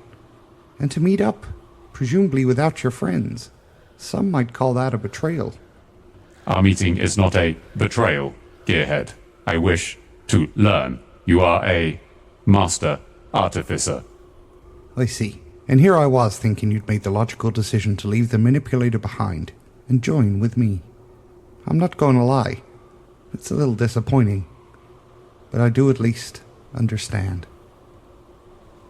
And to meet up, presumably without your friends. Some might call that a betrayal. Our meeting is not a betrayal, Gearhead. I wish to learn. You are a master artificer. I see. And here I was thinking you'd made the logical decision to leave the manipulator behind and join with me. I'm not going to lie. It's a little disappointing. But I do at least understand.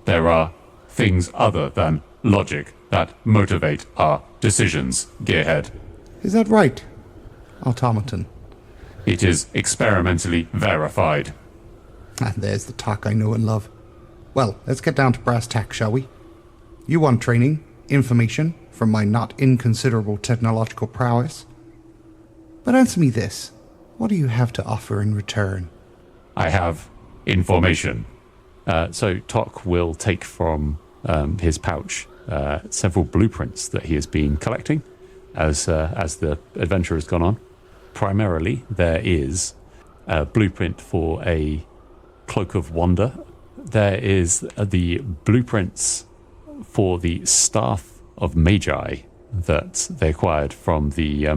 There are things other than logic that motivate our decisions, Gearhead. Is that right, automaton? It is experimentally verified. And there's the talk I know and love. Well, let's get down to brass tacks, shall we? You want training, information from my not inconsiderable technological prowess. But answer me this. What do you have to offer in return? I have information. So Tok will take from his pouch several blueprints that he has been collecting as the adventure has gone on. Primarily, there is a blueprint for a Cloak of Wonder. There is the blueprints for the Staff of Magi that they acquired from the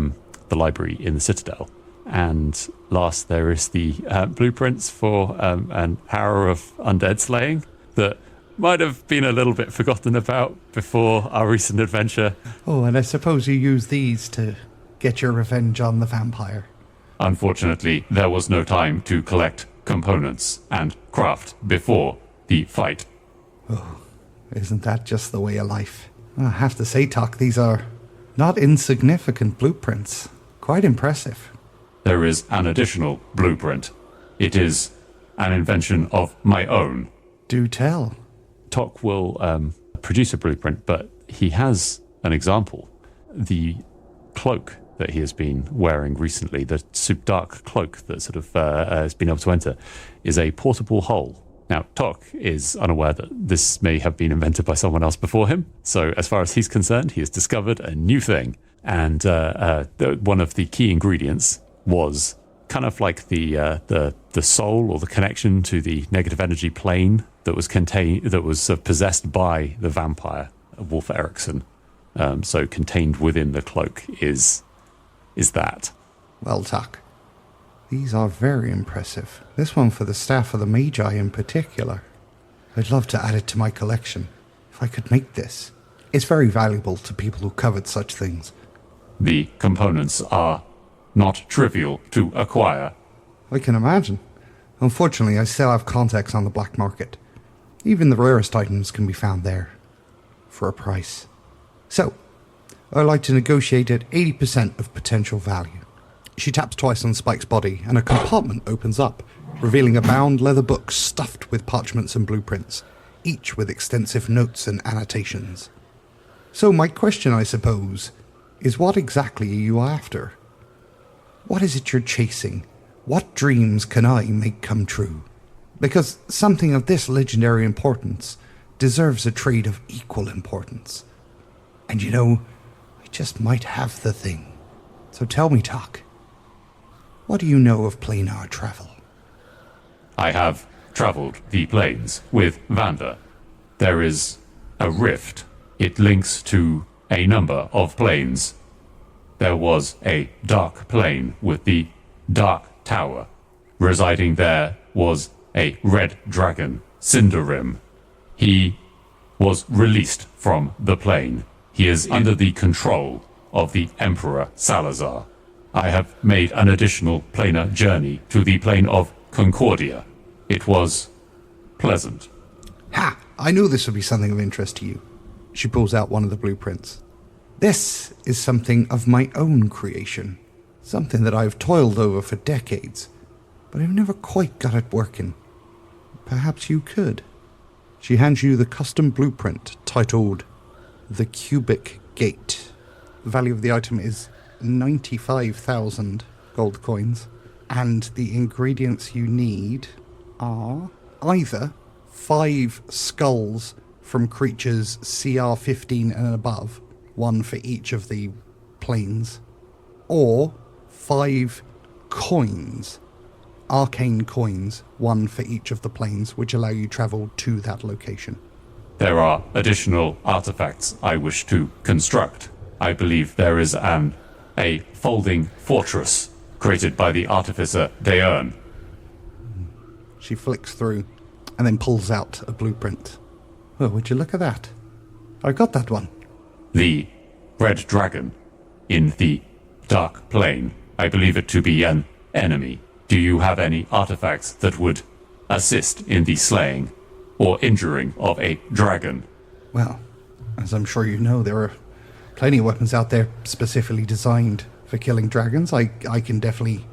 library in the Citadel. And last, there is the blueprints for an hour of undead slaying that might have been a little bit forgotten about before our recent adventure. Oh, and I suppose you use these to get your revenge on the vampire. Unfortunately, there was no time to collect components and craft before the fight. Oh, isn't that just the way of life? I have to say, Tok, these are not insignificant blueprints. Quite impressive. There is an additional blueprint. It is an invention of my own. Do tell. Tok will produce a blueprint, but he has an example. The cloak that he has been wearing recently, the dark cloak that sort of has been able to enter, is a portable hull. Now, Tok is unaware that this may have been invented by someone else before him. So as far as he's concerned, he has discovered a new thing. And one of the key ingredients was kind of like the soul or the connection to the negative energy plane that was possessed by the vampire, Wolf Eriksson. So contained within the cloak is that. Well, Tok, these are very impressive. This one for the Staff of the Magi in particular. I'd love to add it to my collection, if I could make this. It's very valuable to people who covet such things. The components are not trivial to acquire. I can imagine. Unfortunately, I still have contacts on the black market. Even the rarest items can be found there. For a price. So, I'd like to negotiate at 80% of potential value. She taps twice on Spike's body, and a compartment opens up, revealing a bound leather book stuffed with parchments and blueprints, each with extensive notes and annotations. So my question, I suppose, is what exactly are you after? What is it you're chasing? What dreams can I make come true? Because something of this legendary importance deserves a trade of equal importance. And you know, I just might have the thing. So tell me, Tok, what do you know of planar travel? I have traveled the planes with Vander. There is a rift. It links to a number of planes. There was a dark plane with the Dark Tower. Residing there was a red dragon, Cinderim. He was released from the plane. He is under the control of the Emperor Salazar. I have made an additional planar journey to the plane of Concordia. It was pleasant. Ha! I knew this would be something of interest to you. She pulls out one of the blueprints. This is something of my own creation. Something that I've toiled over for decades, but I've never quite got it working. Perhaps you could. She hands you the custom blueprint titled The Cubic Gate. The value of the item is 95,000 gold coins, and the ingredients you need are either 5 skulls from creatures CR 15 and above, one for each of the planes, or 5 coins, arcane coins, one for each of the planes, which allow you travel to that location. There are additional artifacts I wish to construct. I believe there is a folding fortress created by the artificer Deern. She flicks through and then pulls out a blueprint. Oh, would you look at that? I got that one. The red dragon in the dark plane. I believe it to be an enemy. Do you have any artifacts that would assist in the slaying or injuring of a dragon? Well, as I'm sure you know, there are plenty of weapons out there specifically designed for killing dragons. I can definitely...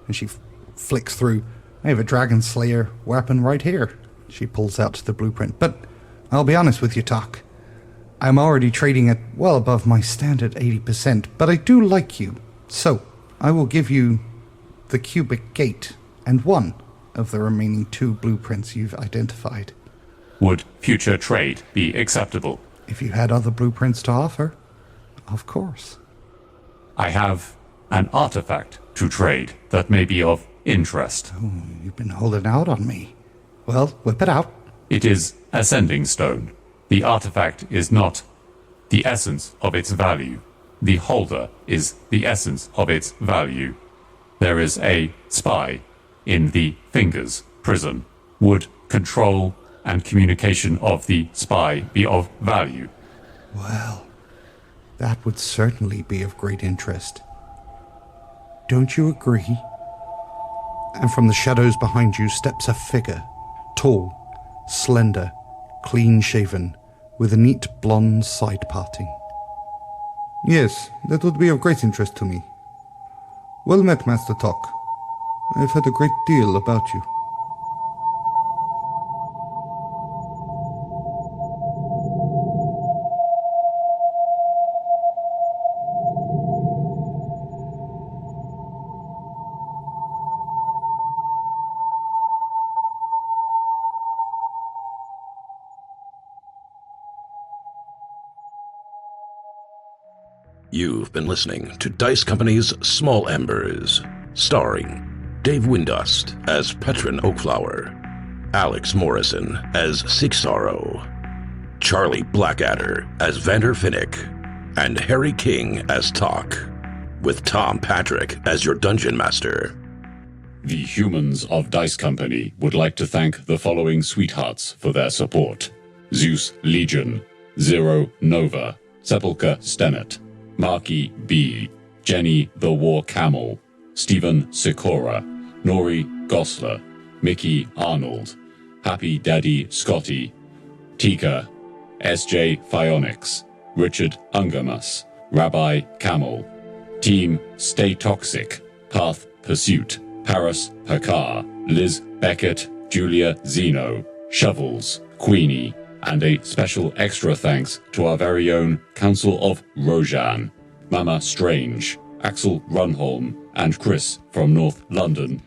And she flicks through. I have a dragon slayer weapon right here. She pulls out the blueprint. But I'll be honest with you, Tok. I'm already trading at well above my standard 80%, but I do like you. So, I will give you the cubic gate and one of the remaining 2 blueprints you've identified. Would future trade be acceptable? If you had other blueprints to offer, of course. I have an artifact to trade that may be of interest. Oh, you've been holding out on me. Well, whip it out. It is Ascending Stone. The artifact is not the essence of its value. The holder is the essence of its value. There is a spy in the Fingers prison. Would control and communication of the spy be of value? Well, that would certainly be of great interest. Don't you agree? And from the shadows behind you steps a figure, tall, slender, clean-shaven, with a neat blonde side parting. Yes, that would be of great interest to me. Well met, Master Tok. I've heard a great deal about you. You've been listening to Dice Company's Small Embers, starring Dave Windust as Petren Oakflower, Alex Morrison as Seeksorrow, Charlie Blackadder as Vander Finnick, and Harry King as Tok, with Tom Patrick as your Dungeon Master. The humans of Dice Company would like to thank the following sweethearts for their support: Zeus Legion, Zero Nova, Sepulchre Stennet, Marky B, Jenny the War Camel, Stephen Sikora, Nori Gosler, Mickey Arnold, Happy Daddy Scotty, Tika, SJ Phionics, Richard Ungamus, Rabbi Camel, Team Stay Toxic, Path Pursuit, Paris Hakar, Liz Beckett, Julia Zeno, Shovels, Queenie, and a special extra thanks to our very own Council of Rojan, Mama Strange, Axel Runholm, and Chris from North London.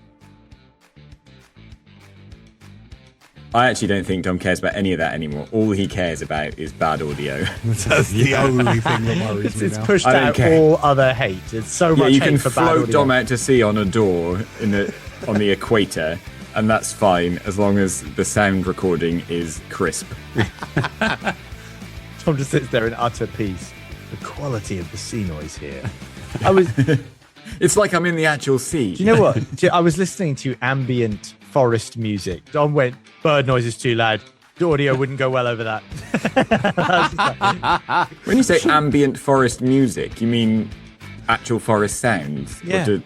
I actually don't think Dom cares about any of that anymore. All he cares about is bad audio. That's the only thing that worries me It's now. pushed out all other hate. It's so much you hate can for bad float audio. Dom out to sea on a door on the equator, and that's fine as long as the sound recording is crisp. Tom just sits there in utter peace. The quality of the sea noise here. It's like I'm in the actual sea. Do you know what? I was listening to ambient forest music. Dom went, bird noise is too loud. The audio wouldn't go well over that. When you say ambient forest music, you mean actual forest sounds? Yeah.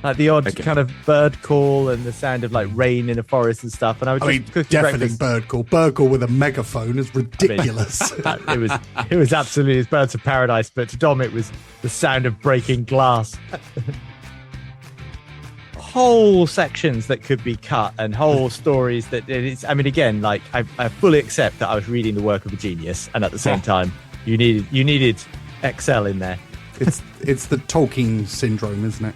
Like the odd kind of bird call and the sound of like rain in a forest and stuff. And I was just definitely bird call. Bird call with a megaphone is ridiculous. It was absolutely as birds of paradise, but to Dom it was the sound of breaking glass. Whole sections that could be cut and whole stories that it's. I mean, again, like I fully accept that I was reading the work of a genius, and at the same time, you needed Excel in there. It's the Tolkien syndrome, isn't it?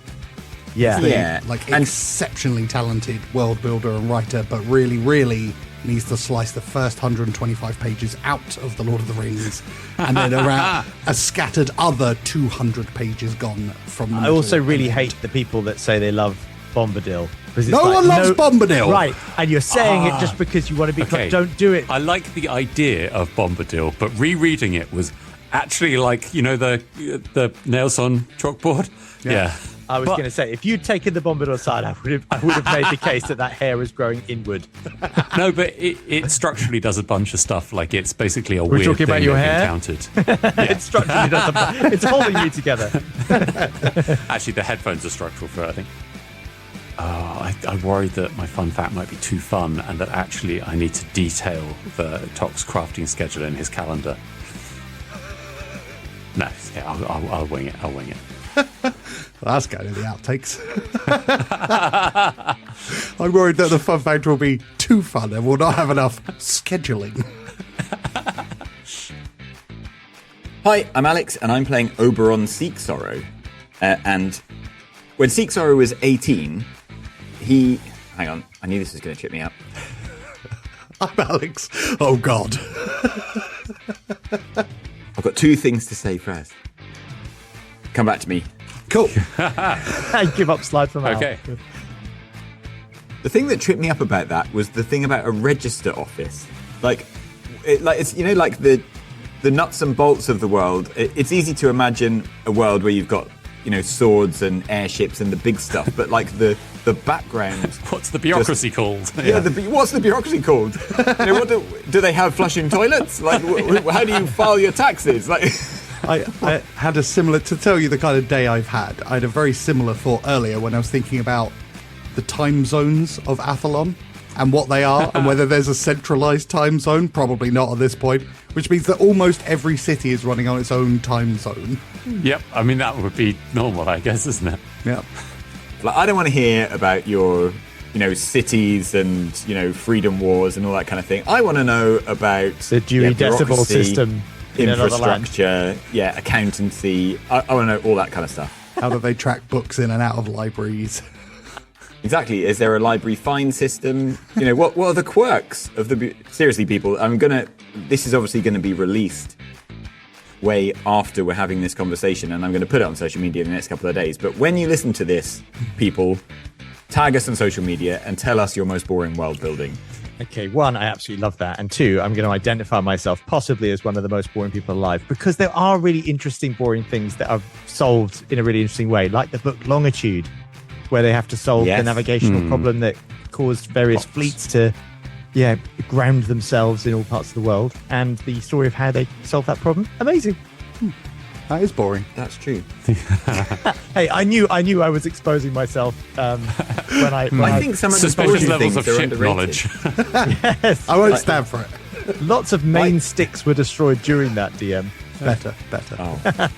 Yeah. Like exceptionally talented world builder and writer, but really, really needs to slice the first 125 pages out of The Lord of the Rings, and then around a scattered other 200 pages gone from the I also really hate the people that say they love Bombadil. No one loves Bombadil. Right, and you're saying it just because you want to be don't do it. I like the idea of Bombadil, but rereading it was actually like, the nails on chalkboard. Yeah. I was going to say, if you'd taken the Bombadil aside, I would have made the case that hair is growing inward. No, but it structurally does a bunch of stuff. Like, it's basically a We're weird talking thing about your they've hair? encountered. It structurally does. It's holding you together. Actually, the headphones are structural for it, I think. I worried that my fun fact might be too fun and that actually I need to detail the Tok's crafting schedule in his calendar. No, yeah, I'll wing it. I'll wing it. Well, that's going to the outtakes. I'm worried that the fun fact will be too fun and we'll not have enough scheduling. Hi, I'm Alex, and I'm playing Oberon Seeksorrow. And when Seeksorrow was 18, he... Hang on, I knew this was going to trip me up. I'm Alex. Oh, God. I've got 2 things to say first. Come back to me. Cool. I give up slide from out. Okay. The thing that tripped me up about that was the thing about a register office. It's like the nuts and bolts of the world. It's easy to imagine a world where you've got, swords and airships and the big stuff, but like the background. What's the bureaucracy called? Yeah, what's the bureaucracy called? What do they have flushing toilets? Like, how do you file your taxes? Like. I had a similar, to tell you the kind of day I've had, I had a very similar thought earlier when I was thinking about the time zones of Athlon and what they are and whether there's a centralized time zone. Probably not at this point, which means that almost every city is running on its own time zone. Yep, I mean, that would be normal, I guess, isn't it? Yeah. Like, I don't want to hear about your, cities and, freedom wars and all that kind of thing. I want to know about the Dewey Decimal System. Infrastructure, accountancy. I want to know all that kind of stuff. How do they track books in and out of libraries? Exactly. Is there a library fine system? What are the quirks of the... Seriously, people, this is obviously going to be released way after we're having this conversation, and I'm going to put it on social media in the next couple of days. But when you listen to this, people, tag us on social media and tell us your most boring world building. Okay, 1, I absolutely love that. And 2, I'm going to identify myself possibly as one of the most boring people alive, because there are really interesting, boring things that are solved in a really interesting way, like the book Longitude, where they have to solve the navigational problem that caused various fleets to ground themselves in all parts of the world, and the story of how they solved that problem. Amazing. That is boring. That's true. Hey, I knew I was exposing myself when I think some of the suspicious levels of ship underrated. knowledge. Yes, I won't stand for it. Lots of main sticks were destroyed during that DM. Better. Oh.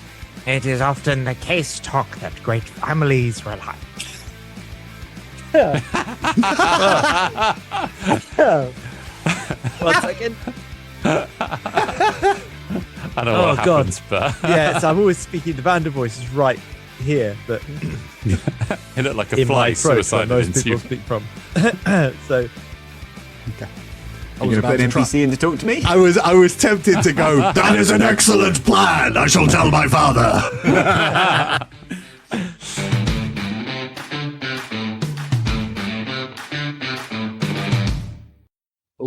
It is often the case, Tok, that great families rely. One second. I don't know what happens, but... Yes, I'm always speaking, the Vander voice is right here, but... it looked like a in fly my throat, suicided most into people you. speak from. So... Okay. Are you going to put an NPC in to talk to me? I was tempted to go, That is an excellent plan. I shall tell my father.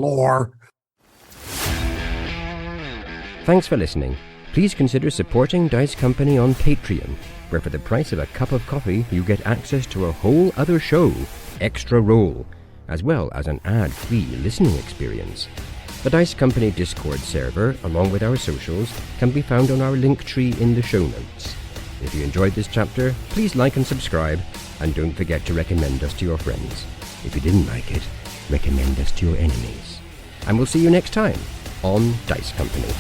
lore. Thanks for listening. Please consider supporting Dice Company on Patreon, where for the price of a cup of coffee you get access to a whole other show, Extra Roll, as well as an ad-free listening experience. The Dice Company Discord server, along with our socials, can be found on our link tree in the show notes. If you enjoyed this chapter, please like and subscribe, and don't forget to recommend us to your friends. If you didn't like it, recommend us to your enemies. And we'll see you next time on Dice Company.